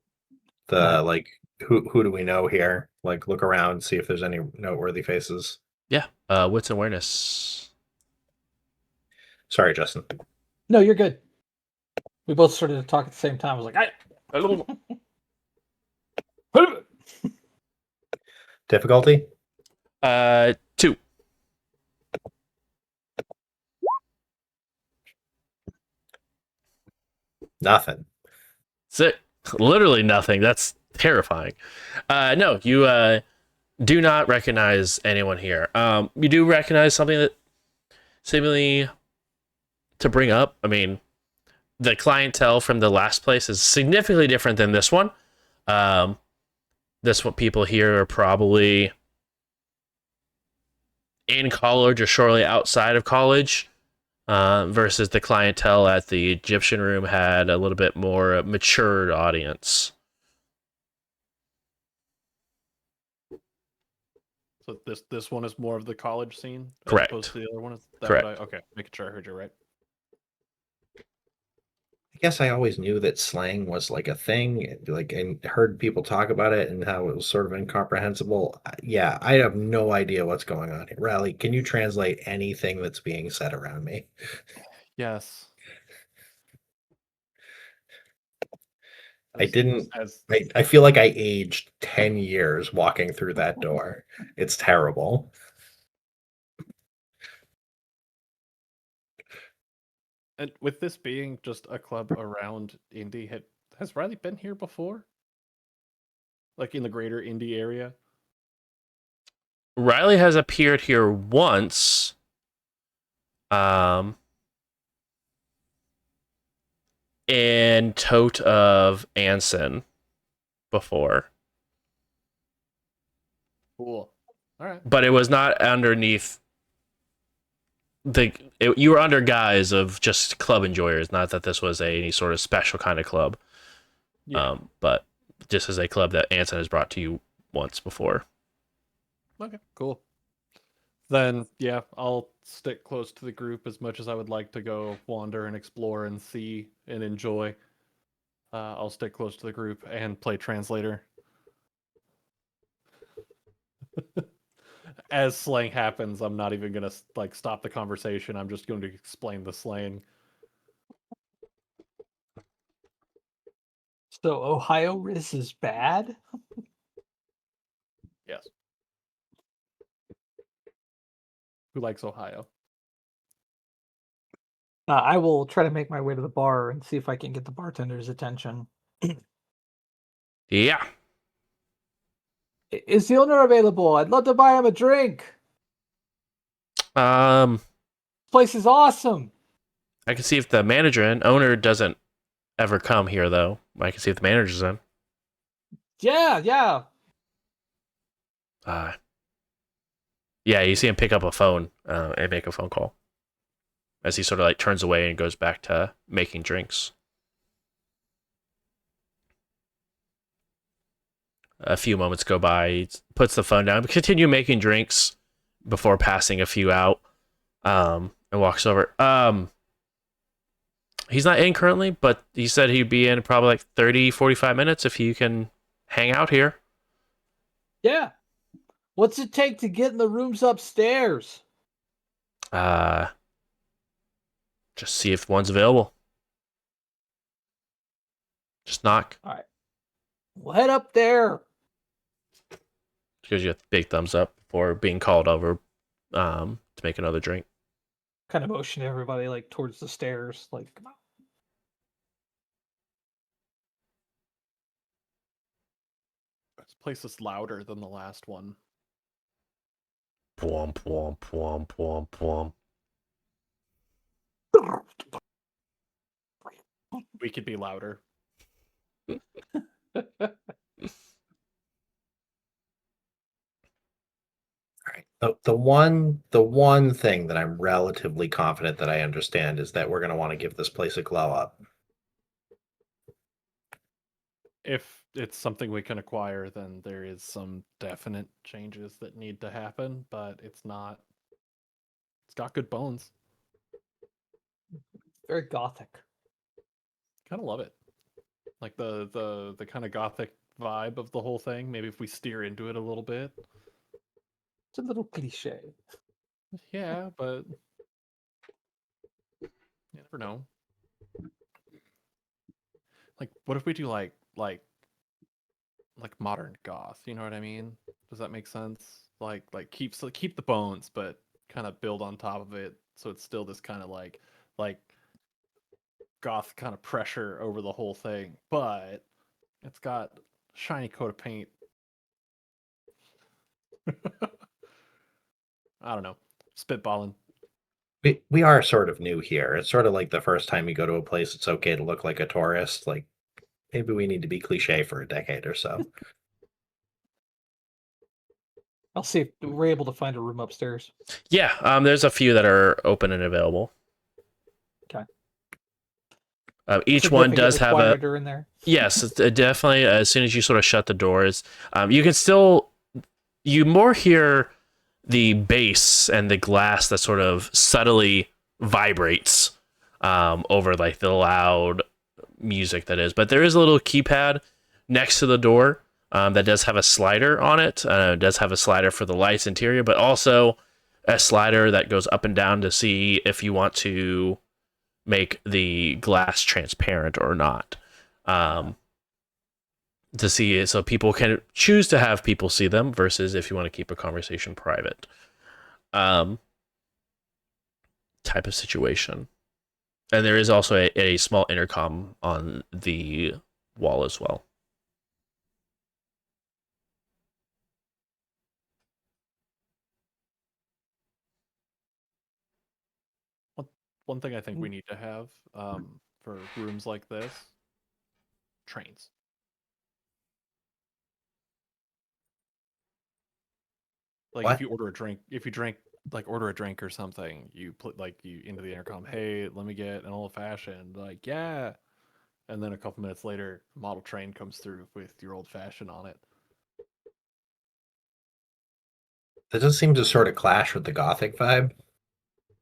[SPEAKER 5] like who do we know here? Like look around, see if there's any noteworthy faces.
[SPEAKER 1] Yeah. Wits and awareness.
[SPEAKER 5] Sorry, Justin.
[SPEAKER 6] No, you're good. We both started to talk at the same time. I was like,
[SPEAKER 5] Difficulty?
[SPEAKER 1] 2.
[SPEAKER 5] Nothing.
[SPEAKER 1] That's it. Literally nothing. That's terrifying. No, you do not recognize anyone here. You do recognize something that seemingly to bring up. I mean, the clientele from the last place is significantly different than this one. This what people here are probably in college or shortly outside of college, versus the clientele at the Egyptian room had a little bit more matured audience.
[SPEAKER 3] So this one is more of the college scene,
[SPEAKER 1] Correct.
[SPEAKER 3] As opposed to the other one. Is that
[SPEAKER 1] Correct.
[SPEAKER 3] Okay, making sure I heard you right.
[SPEAKER 5] I guess I always knew that slang was like a thing, like, and heard people talk about it and how it was sort of incomprehensible. Yeah, I have no idea what's going on here. Riley, can you translate anything that's being said around me?
[SPEAKER 3] Yes.
[SPEAKER 5] I didn't. I feel like I aged 10 years walking through that door. It's terrible.
[SPEAKER 3] And with this being just a club around Indy, has Riley been here before? Like in the greater Indy area?
[SPEAKER 1] Riley has appeared here once, Um, in tote of Anson before,
[SPEAKER 3] Cool. All right.
[SPEAKER 1] but it was not underneath you were under guise of just club enjoyers, not that this was any sort of special kind of club.
[SPEAKER 3] Yeah.
[SPEAKER 1] But just as a club that Anson has brought to you once before.
[SPEAKER 3] Okay. Cool. Then yeah, I'll stick close to the group as much as I would like to go wander and explore and see and enjoy. I'll stick close to the group and play translator. As slang happens, I'm not even gonna like stop the conversation. I'm just going to explain the slang.
[SPEAKER 6] So Ohio Riz is bad?
[SPEAKER 3] Yes. Who likes Ohio?
[SPEAKER 6] I will try to make my way to the bar and see if I can get the bartender's attention.
[SPEAKER 1] Yeah.
[SPEAKER 6] Is the owner available? I'd love to buy him a drink.
[SPEAKER 1] Um,
[SPEAKER 6] This place is awesome.
[SPEAKER 1] I can see if the manager in. Owner doesn't ever come here though. I can see if the manager's in.
[SPEAKER 6] Yeah.
[SPEAKER 1] Yeah, you see him pick up a phone and make a phone call as he sort of like turns away and goes back to making drinks. A few moments go by, he puts the phone down, continue making drinks before passing a few out, and walks over. He's not in currently, but he said he'd be in probably like 30, 45 minutes if you can hang out here.
[SPEAKER 6] Yeah. What's it take to get in the rooms upstairs?
[SPEAKER 1] Just see if one's available. Just knock.
[SPEAKER 6] All right. We'll head up there.
[SPEAKER 1] Gives you a big thumbs up for being called over to make another drink.
[SPEAKER 6] Kind of motion everybody like towards the stairs. Like, come on.
[SPEAKER 3] This place is louder than the last one.
[SPEAKER 1] Pwom, pwom, pwom, pwom, pwom.
[SPEAKER 3] We could be louder.
[SPEAKER 5] All right. The one thing that I'm relatively confident that I understand is that we're going to want to give this place a glow up.
[SPEAKER 3] If it's something we can acquire, then there is some definite changes that need to happen, but it's not. It's got good bones.
[SPEAKER 6] Very gothic.
[SPEAKER 3] Kind of love it. Like the kind of gothic vibe of the whole thing. Maybe if we steer into it a little bit.
[SPEAKER 6] It's a little cliche.
[SPEAKER 3] Yeah, but you never know. Like, what if we do like modern goth? You know what I mean? Does that make sense? Like keep the bones, but kind of build on top of it, so it's still this kind of like goth kind of pressure over the whole thing, but it's got a shiny coat of paint. I don't know. Spitballing.
[SPEAKER 5] We are sort of new here. It's sort of like the first time you go to a place, it's okay to look like a tourist. Like maybe we need to be cliche for a decade or so.
[SPEAKER 6] I'll see if we're able to find a room upstairs.
[SPEAKER 1] Yeah, there's a few that are open and available.
[SPEAKER 6] Okay.
[SPEAKER 1] Each one
[SPEAKER 6] Significantly
[SPEAKER 1] does have a
[SPEAKER 6] quieter in there.
[SPEAKER 1] yes, it's, definitely. As soon as you sort of shut the doors, you can still you more hear the bass and the glass that sort of subtly vibrates over like the loud music that is. But there is a little keypad next to the door that does have a slider on it. It does have a slider for the lights interior, but also a slider that goes up and down to see if you want to make the glass transparent or not. To see it so people can choose to have people see them versus if you want to keep a conversation private. Type of situation. And there is also a small intercom on the wall as well.
[SPEAKER 3] one thing I think we need to have for rooms like this: trains. Like
[SPEAKER 5] What?
[SPEAKER 3] if you order a drink, order a drink or something, you put you into the intercom, hey, let me get an old fashioned. Like, yeah. And then a couple minutes later, a model train comes through with your old fashioned on it.
[SPEAKER 5] That does seem to sort of clash with the Gothic vibe.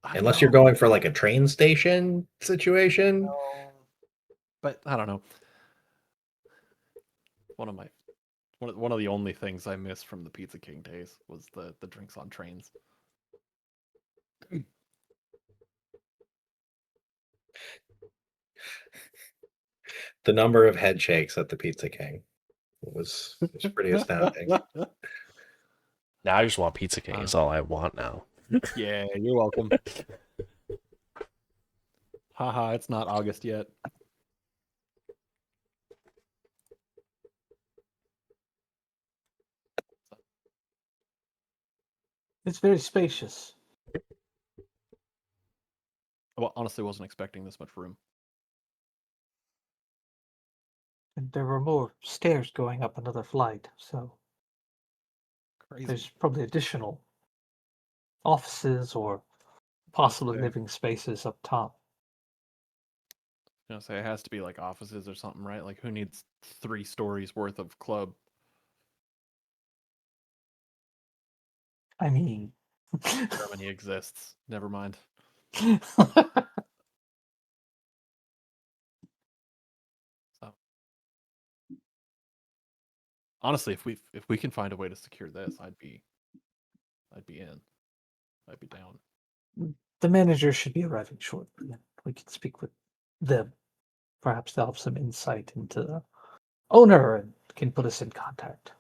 [SPEAKER 3] I
[SPEAKER 5] Unless you're
[SPEAKER 3] know,
[SPEAKER 5] going for like a train station situation.
[SPEAKER 3] but I don't know. One of the only things I missed from the Pizza King days was the drinks on trains.
[SPEAKER 5] The number of head shakes at the Pizza King was pretty astounding.
[SPEAKER 1] Now I just want Pizza King. Is all I want now.
[SPEAKER 3] Yeah, you're welcome. Haha, it's not August yet.
[SPEAKER 6] It's very spacious.
[SPEAKER 3] Well, honestly, wasn't expecting this much room.
[SPEAKER 6] And there were more stairs going up another flight, so
[SPEAKER 3] Crazy.
[SPEAKER 6] there's probably additional offices or possibly
[SPEAKER 3] Okay.
[SPEAKER 6] living spaces up top.
[SPEAKER 3] You know, say it has to be like offices or something, right? Like, who needs 3 stories worth of club?
[SPEAKER 6] I mean,
[SPEAKER 3] Germany exists. Never mind. So, honestly, if we can find a way to secure this, I'd be in. I'd be down.
[SPEAKER 6] the manager should be arriving shortly. We can speak with them. Perhaps they'll have some insight into the owner and can put us in contact.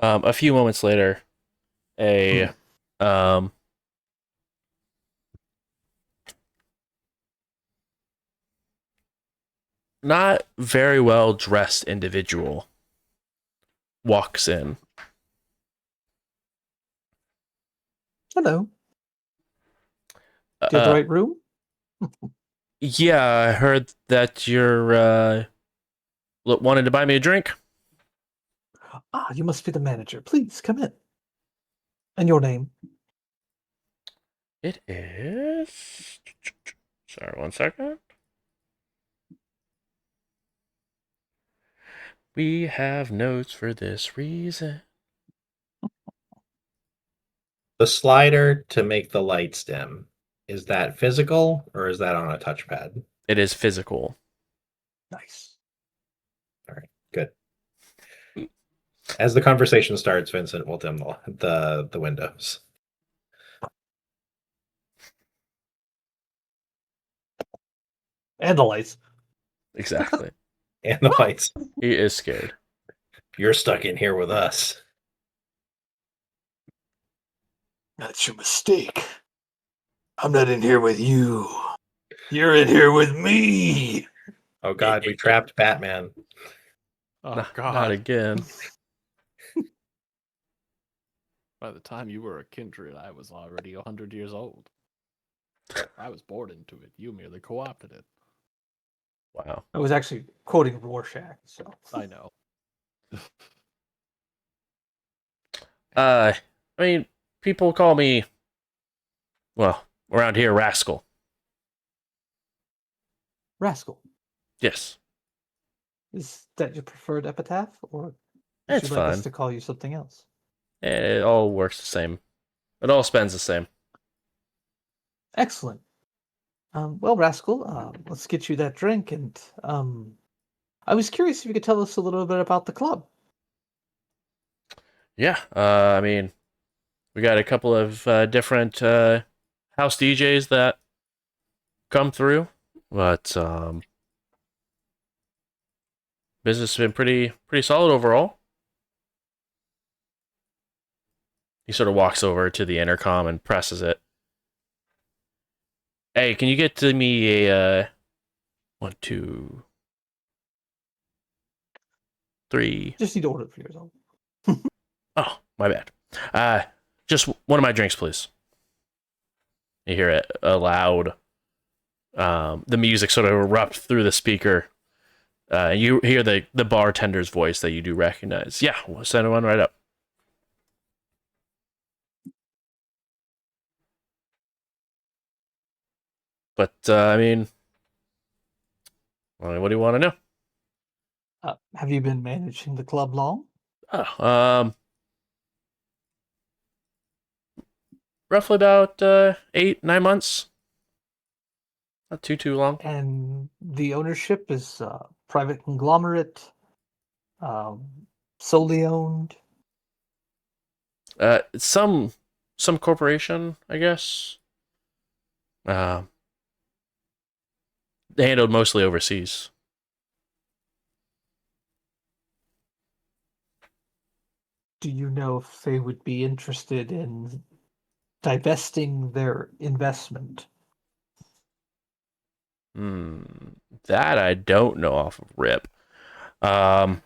[SPEAKER 1] A few moments later, a not very well dressed individual walks in.
[SPEAKER 6] Hello. Do you have the right room?
[SPEAKER 1] Yeah, I heard that you're wanted to buy me a drink.
[SPEAKER 6] Ah, you must be the manager. Please come in. And your name?
[SPEAKER 1] It is. Sorry, 1 second. We have notes for this reason.
[SPEAKER 5] The slider to make the lights dim, is that physical or is that on a touchpad?
[SPEAKER 1] It is physical.
[SPEAKER 6] Nice.
[SPEAKER 5] All right, good. As the conversation starts, Vincent will dim the windows.
[SPEAKER 6] And the lights.
[SPEAKER 1] Exactly.
[SPEAKER 5] And the lights.
[SPEAKER 1] He is scared.
[SPEAKER 5] You're stuck in here with us.
[SPEAKER 6] That's your mistake. I'm not in here with you. You're in here with me.
[SPEAKER 5] Oh God, we trapped Batman.
[SPEAKER 3] Oh God!
[SPEAKER 1] Not again.
[SPEAKER 3] By the time you were a kindred, I was already 100 years old. I was born into it. You merely co-opted it.
[SPEAKER 1] Wow.
[SPEAKER 6] I was actually quoting Rorschach, so
[SPEAKER 3] I know.
[SPEAKER 1] I mean, people call me, well, around here, Rascal.
[SPEAKER 6] Rascal.
[SPEAKER 1] Yes.
[SPEAKER 6] Is that your preferred epitaph, or would
[SPEAKER 1] It's
[SPEAKER 6] you like us
[SPEAKER 1] fine.
[SPEAKER 6] to call you something else?
[SPEAKER 1] It all works the same. It all spends the same.
[SPEAKER 6] Excellent. Well, Rascal, let's get you that drink. And I was curious if you could tell us a little bit about the club.
[SPEAKER 1] Yeah. I mean, we got a couple of different house DJs that come through, but business has been pretty solid overall. He sort of walks over to the intercom and presses it. Hey, can you get to me a 1, 2, 3?
[SPEAKER 6] Just need to order it for yourself.
[SPEAKER 1] Oh, my bad. Just one of my drinks, please. You hear it loud. The music sort of erupt through the speaker. You hear the bartender's voice that you do recognize. Yeah, we'll send one right up. But I mean, what do you want to know?
[SPEAKER 6] Have you been managing the club long?
[SPEAKER 1] Oh, roughly about 8-9 months. Not too long.
[SPEAKER 6] And the ownership is private conglomerate, um, solely owned.
[SPEAKER 1] Some corporation, I guess. Handled mostly overseas.
[SPEAKER 6] Do you know if they would be interested in divesting their investment?
[SPEAKER 1] That I don't know off of rip. I'm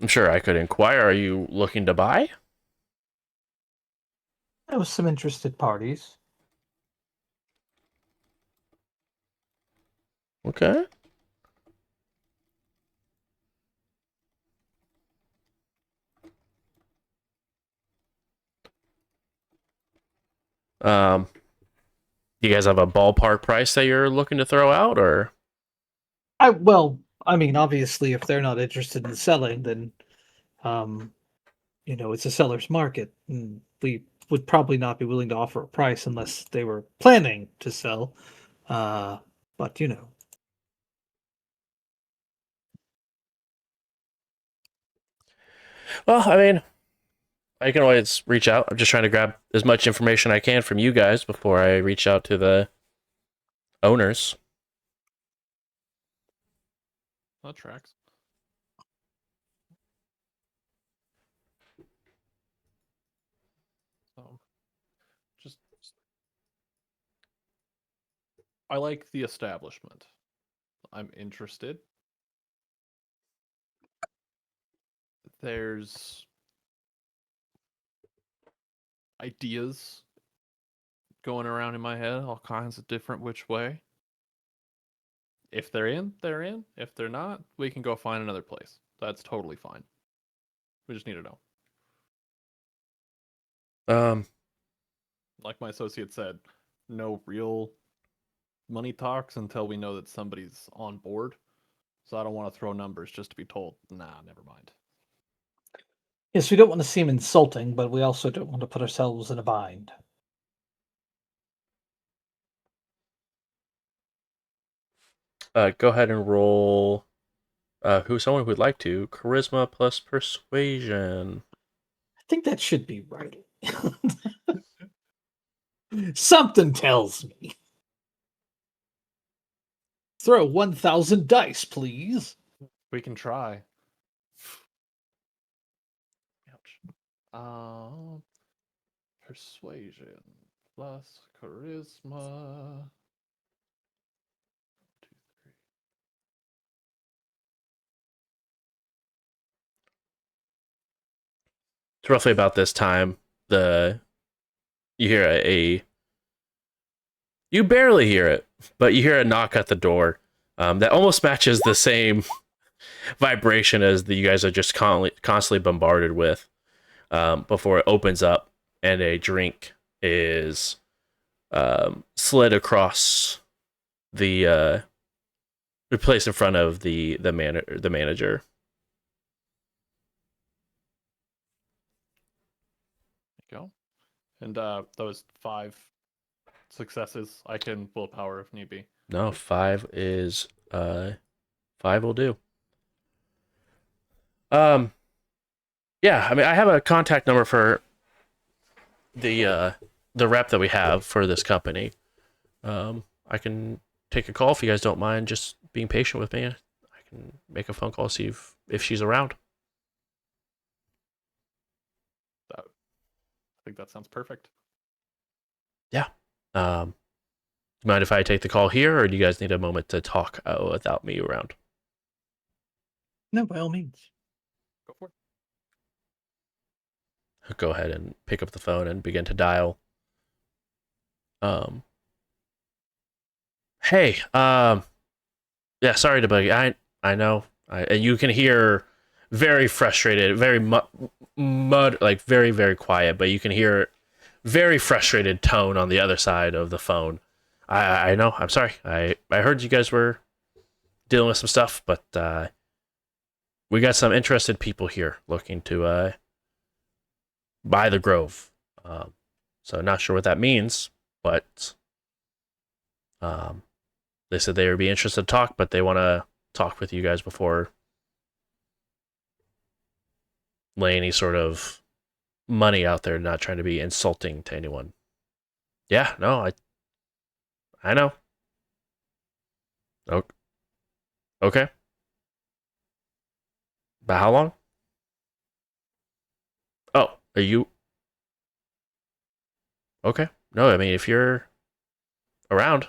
[SPEAKER 1] sure I could inquire. Are you looking to buy?
[SPEAKER 6] There was some interested parties.
[SPEAKER 1] Okay. You guys have a ballpark price that you're looking to throw out, or?
[SPEAKER 6] I mean, obviously, if they're not interested in selling, then, it's a seller's market. And we would probably not be willing to offer a price unless they were planning to sell. But
[SPEAKER 1] Well, I mean, I can always reach out. I'm just trying to grab as much information I can from you guys before I reach out to the owners.
[SPEAKER 3] That tracks. So, just I like the establishment. I'm interested. There's ideas going around in my head, all kinds of different which way. If they're in, they're in. If they're not, we can go find another place. That's totally fine. We just need to know. Like my associate said, no real money talks until we know that somebody's on board. So I don't want to throw numbers just to be told, nah, never mind.
[SPEAKER 6] yes, we don't want to seem insulting, but we also don't want to put ourselves in a bind.
[SPEAKER 1] Go ahead and roll. Someone who would like to charisma plus persuasion.
[SPEAKER 6] I think that should be right. Something tells me. Throw 1,000 dice, please.
[SPEAKER 3] We can try. Ouch. Persuasion plus charisma. 2, 3.
[SPEAKER 1] It's roughly about this time. You hear you barely hear it, but you hear a knock at the door. That almost matches the same vibration as you guys are just constantly bombarded with. Before it opens up and a drink is slid across the placed in front of the manager.
[SPEAKER 3] There you go. And those 5 successes, I can willpower if need be.
[SPEAKER 1] No, 5 is 5 will do. Yeah, I mean, I have a contact number for the rep that we have for this company. I can take a call if you guys don't mind just being patient with me. I can make a phone call, see if she's around.
[SPEAKER 3] I think that sounds perfect.
[SPEAKER 1] Yeah. Do you mind if I take the call here, or do you guys need a moment to talk without me around?
[SPEAKER 6] No, by all means.
[SPEAKER 3] Go for it.
[SPEAKER 1] go ahead and pick up the phone and begin to dial. Hey, yeah, sorry to bug you. I know. And you can hear very frustrated, very mud, like very, very quiet, but you can hear very frustrated tone on the other side of the phone. I know. I'm sorry. I heard you guys were dealing with some stuff, but we got some interested people here looking to buy the Grove. So not sure what that means, but they said they would be interested to talk, but they want to talk with you guys before lay any sort of money out there, not trying to be insulting to anyone. Yeah, no, I know. Okay. But how long? Oh, are you okay? No, I mean if you're around,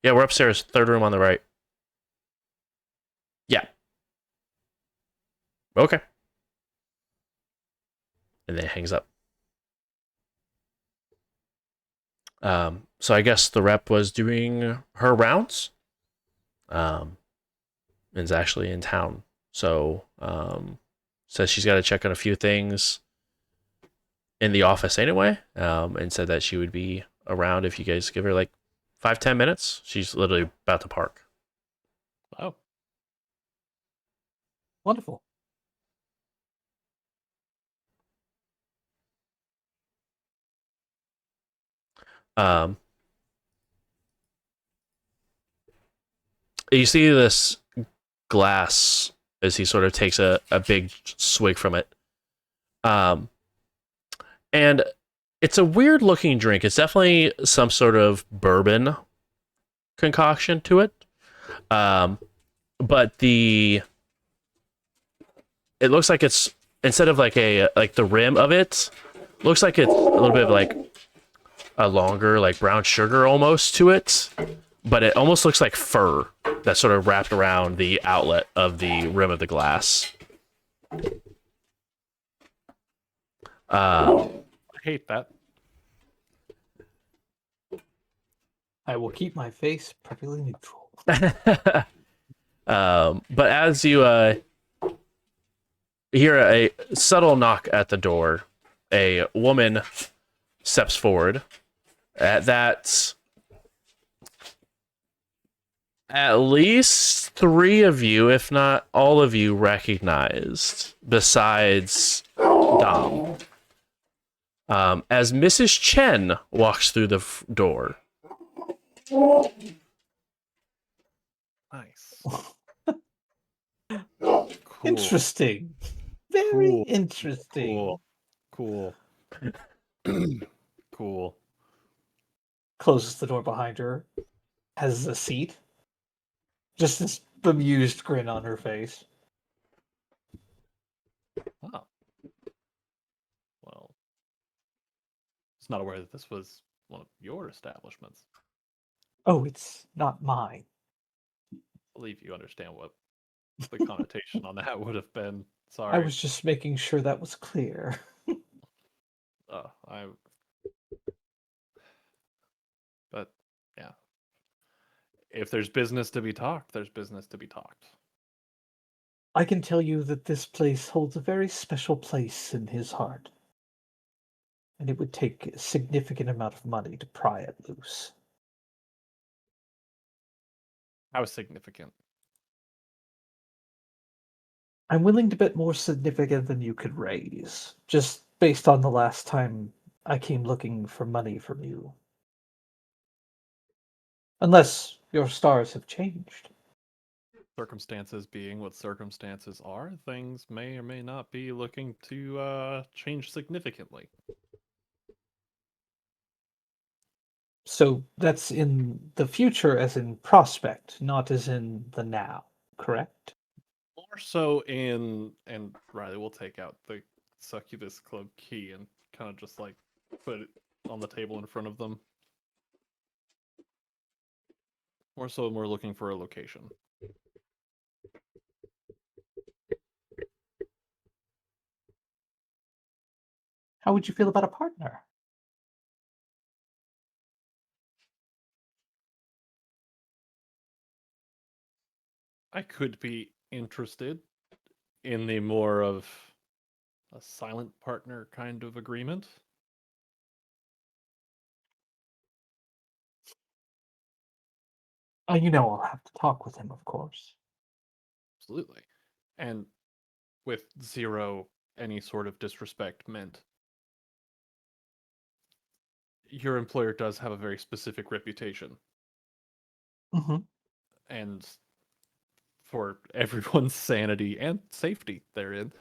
[SPEAKER 1] yeah, we're upstairs, third room on the right. Yeah. Okay. And then it hangs up. So I guess the rep was doing her rounds. And is actually in town. So says she's got to check on a few things in the office anyway. And said that she would be around if you guys give her like 5-10 minutes. She's literally about to park.
[SPEAKER 3] Oh,
[SPEAKER 6] Wonderful.
[SPEAKER 1] You see this glass as he sort of takes a big swig from it. And it's a weird looking drink. It's definitely some sort of bourbon concoction to it. But it looks like it's, instead of like the rim of it, looks like it's a little bit of like a longer like brown sugar almost to it, but it almost looks like fur that's sort of wrapped around the outlet of the rim of the glass.
[SPEAKER 3] I hate that.
[SPEAKER 6] I will keep my face perfectly neutral.
[SPEAKER 1] But as you hear a subtle knock at the door, a woman steps forward. At least 3 of you, if not all of you, recognized, besides Dom. As Mrs. Chen walks through the door.
[SPEAKER 3] Nice. Cool.
[SPEAKER 6] Interesting. Very
[SPEAKER 3] Cool.
[SPEAKER 6] interesting.
[SPEAKER 3] Cool. Cool.
[SPEAKER 6] Closes the door behind her. Has a seat. Just this bemused grin on her face.
[SPEAKER 3] Oh. Well, I was not aware that this was one of your establishments.
[SPEAKER 6] Oh, it's not mine.
[SPEAKER 3] I believe you understand what the connotation on that would have been. Sorry.
[SPEAKER 6] I was just making sure that was clear.
[SPEAKER 3] But yeah, if there's business to be talked, there's business to be talked.
[SPEAKER 6] I can tell you that this place holds a very special place in his heart. And it would take a significant amount of money to pry it loose.
[SPEAKER 3] How significant?
[SPEAKER 6] I'm willing to bet more significant than you could raise, just based on the last time I came looking for money from you. Unless your stars have changed.
[SPEAKER 3] Circumstances being what circumstances are, things may or may not be looking to change significantly.
[SPEAKER 6] So that's in the future as in prospect, not as in the now, correct?
[SPEAKER 3] More so and Riley will take out the Succubus Club key and kind of just like put it on the table in front of them. More so we're looking for a location.
[SPEAKER 6] How would you feel about a partner?
[SPEAKER 3] I could be interested in the more of a silent partner kind of agreement.
[SPEAKER 6] I'll have to talk with him, of course.
[SPEAKER 3] Absolutely. And with zero any sort of disrespect meant. Your employer does have a very specific reputation,
[SPEAKER 6] Hmm.
[SPEAKER 3] and for everyone's sanity and safety therein,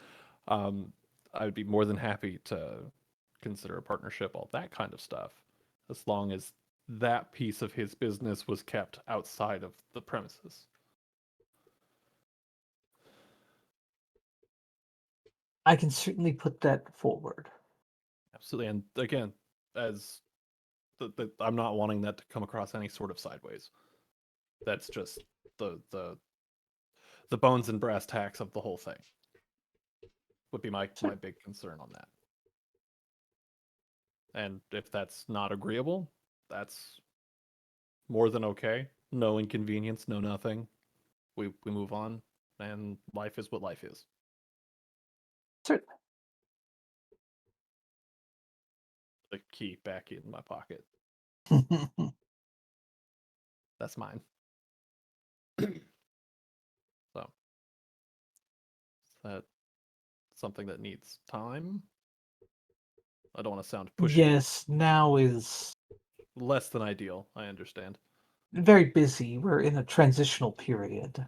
[SPEAKER 3] I would be more than happy to consider a partnership, all that kind of stuff, as long as that piece of his business was kept outside of the premises.
[SPEAKER 6] I can certainly put that forward.
[SPEAKER 3] Absolutely. And again, as I'm not wanting that to come across any sort of sideways. That's just the bones and brass tacks of the whole thing. Would be my big concern on that. And if that's not agreeable, that's more than okay. No inconvenience, no nothing. We move on, and life is what life is.
[SPEAKER 6] Certainly.
[SPEAKER 3] The key back in my pocket. That's mine. So, is that something that needs time? I don't want to sound pushy.
[SPEAKER 6] Yes, now is
[SPEAKER 3] Less than ideal, I understand.
[SPEAKER 6] very busy. We're in a transitional period.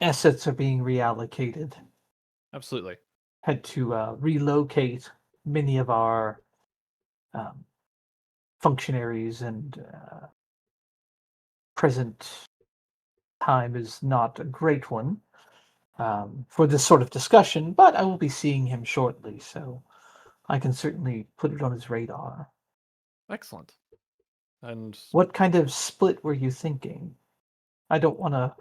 [SPEAKER 6] Assets are being reallocated.
[SPEAKER 3] Absolutely.
[SPEAKER 6] Had to relocate many of our um, functionaries, and present time is not a great one for this sort of discussion, but I will be seeing him shortly, so I can certainly put it on his radar.
[SPEAKER 3] Excellent. And
[SPEAKER 6] What kind of split were you thinking? I don't want to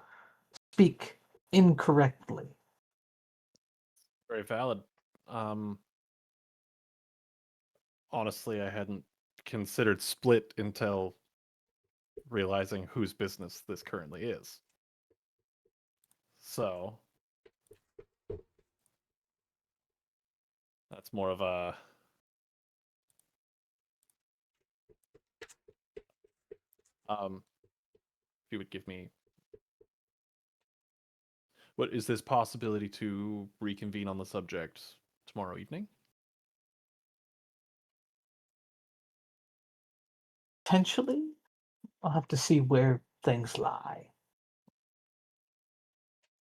[SPEAKER 6] speak incorrectly.
[SPEAKER 3] very valid. Um, Honestly, I hadn't considered split until realizing whose business this currently is. So that's more of a if you would give me what is this possibility to reconvene on the subject tomorrow evening?
[SPEAKER 6] Potentially, I'll have to see where things lie.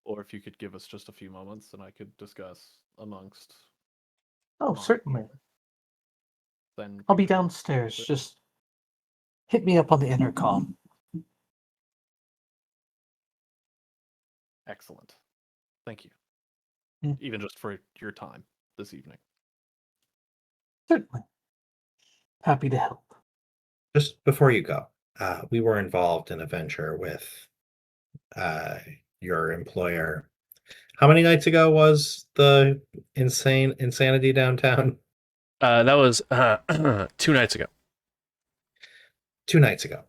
[SPEAKER 3] Or if you could give us just a few moments and I could discuss amongst
[SPEAKER 6] Oh,
[SPEAKER 3] mine
[SPEAKER 6] certainly.
[SPEAKER 3] here, then
[SPEAKER 6] I'll
[SPEAKER 3] we
[SPEAKER 6] be
[SPEAKER 3] could
[SPEAKER 6] downstairs.
[SPEAKER 3] split.
[SPEAKER 6] Just hit me up on the intercom.
[SPEAKER 3] Excellent. Thank you.
[SPEAKER 6] Mm.
[SPEAKER 3] Even just for your time this evening.
[SPEAKER 6] Certainly. Happy to help.
[SPEAKER 5] Just before you go, we were involved in a venture with your employer. How many nights ago was the insanity downtown?
[SPEAKER 1] That was 2 nights ago.
[SPEAKER 5] 2 nights ago.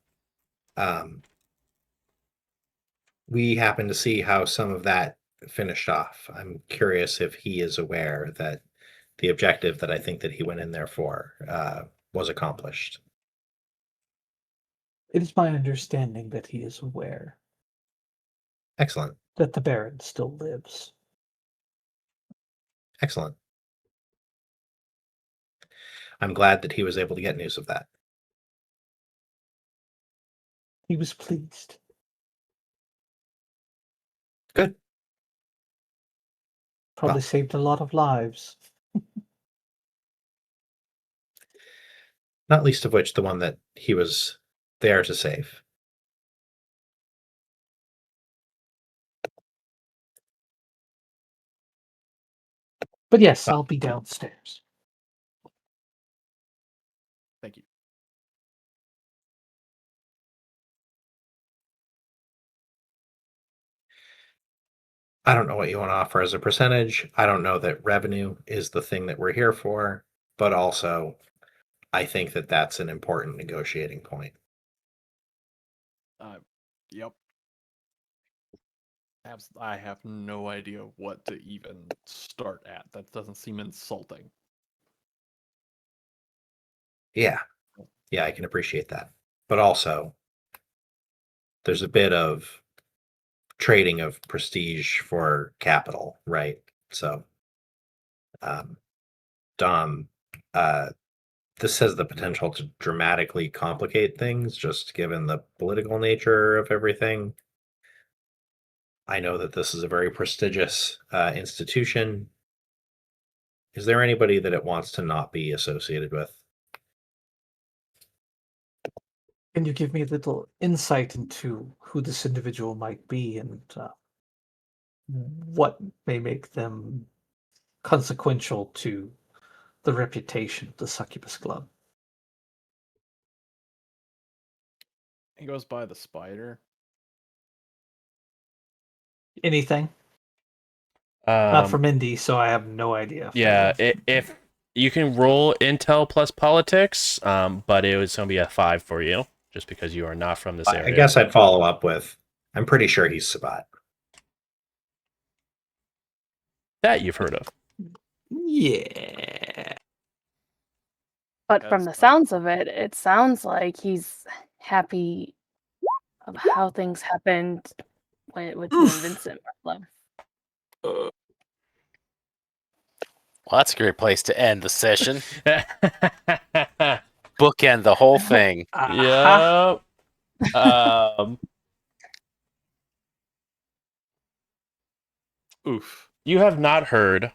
[SPEAKER 5] We happened to see how some of that finished off. I'm curious if he is aware that the objective that I think that he went in there for was accomplished.
[SPEAKER 6] It is my understanding that he is aware
[SPEAKER 5] Excellent.
[SPEAKER 6] that the Baron still lives.
[SPEAKER 5] Excellent. I'm glad that he was able to get news of that.
[SPEAKER 6] He was pleased.
[SPEAKER 5] Good.
[SPEAKER 6] Probably
[SPEAKER 5] Well.
[SPEAKER 6] saved a lot of lives.
[SPEAKER 5] Not least of which the one that he was there to save.
[SPEAKER 6] But yes,
[SPEAKER 5] Well.
[SPEAKER 6] I'll be downstairs.
[SPEAKER 3] Thank you.
[SPEAKER 5] I don't know what you want to offer as a percentage. I don't know that revenue is the thing that we're here for, but also I think that that's an important negotiating point.
[SPEAKER 3] Yep. I have no idea what to even start at. That doesn't seem insulting.
[SPEAKER 5] Yeah. Yeah, I can appreciate that. But also, there's a bit of trading of prestige for capital, right? So, Dom, this has the potential to dramatically complicate things, just given the political nature of everything. I know that this is a very prestigious institution. Is there anybody that it wants to not be associated with?
[SPEAKER 6] Can you give me a little insight into who this individual might be and what may make them consequential to the reputation of the Succubus Club?
[SPEAKER 3] He goes by the spider.
[SPEAKER 6] Anything? Not
[SPEAKER 1] Um,
[SPEAKER 6] from Indy, so I have no idea.
[SPEAKER 1] yeah, if you can roll intel plus politics, but it was going to be a 5 for you, just because you are not from this area.
[SPEAKER 5] I guess I'd follow up with, I'm pretty sure he's Sabat.
[SPEAKER 1] That you've heard of.
[SPEAKER 6] Yeah.
[SPEAKER 4] But from
[SPEAKER 3] Because,
[SPEAKER 4] the sounds of it, it sounds like he's happy of how things happened with you and Vincent. Marlo.
[SPEAKER 2] Well, that's a great place to end the session. Bookend the whole thing.
[SPEAKER 1] Yeah.
[SPEAKER 3] Oof.
[SPEAKER 1] You have not heard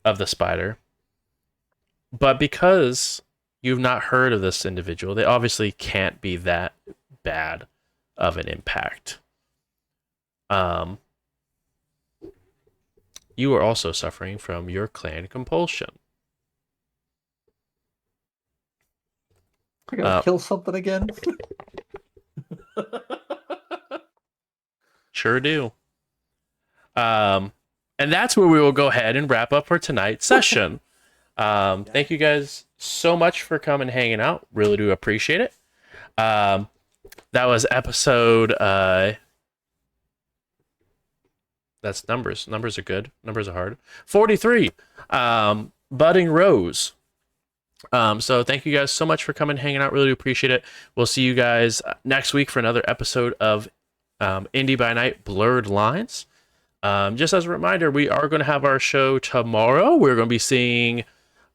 [SPEAKER 1] of the spider, but because you've not heard of this individual, they obviously can't be that bad of an impact. You are also suffering from your clan compulsion.
[SPEAKER 6] I gotta kill something again.
[SPEAKER 1] Sure do. And that's where we will go ahead and wrap up for tonight's session. Thank you guys so much for coming and hanging out. Really do appreciate it. That was episode. That's numbers. Numbers are good. Numbers are hard. 43. Budding Rose. So thank you guys so much for coming and hanging out. Really do appreciate it. We'll see you guys next week for another episode of Indy by Night Blurred Lines. Just as a reminder, we are going to have our show tomorrow. We're going to be seeing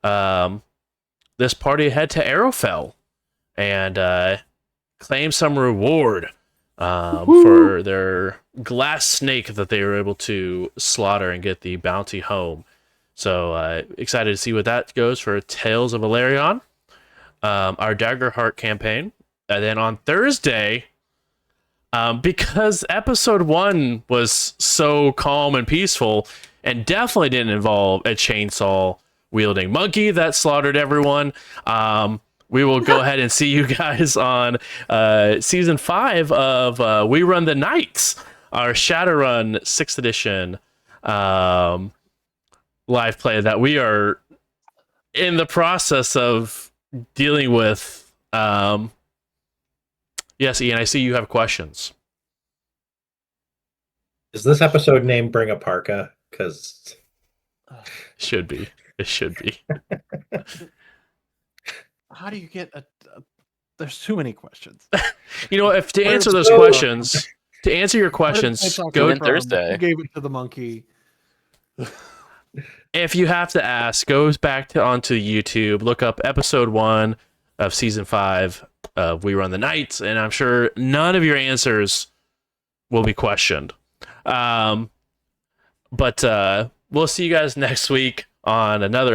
[SPEAKER 1] this party head to Arrowfell and claim some reward for their glass snake that they were able to slaughter and get the bounty home. So excited to see what that goes for Tales of Valerion, our Daggerheart campaign. And then on Thursday, because episode 1 was so calm and peaceful and definitely didn't involve a chainsaw wielding monkey that slaughtered everyone, we will go ahead and see you guys on season 5 of We Run the Nights, our Shadowrun 6th edition live play that we are in the process of dealing with. Yes, Ian, I see you have questions.
[SPEAKER 5] Is this episode name Bring a Parka? Because
[SPEAKER 1] Should be. It should be.
[SPEAKER 3] How do you get a there's too many questions.
[SPEAKER 1] You know, if to
[SPEAKER 3] Where
[SPEAKER 1] answer
[SPEAKER 3] did
[SPEAKER 1] those
[SPEAKER 3] the-
[SPEAKER 1] questions, to answer your
[SPEAKER 3] Where did
[SPEAKER 1] questions,
[SPEAKER 3] I talk
[SPEAKER 1] go
[SPEAKER 2] Tune in
[SPEAKER 3] from?
[SPEAKER 2] Thursday.
[SPEAKER 3] Who gave it to the monkey?
[SPEAKER 1] if you have to ask, goes back to onto YouTube, look up episode 1 of season 5 of We Run the Nights, and I'm sure none of your answers will be questioned. But we'll see you guys next week on another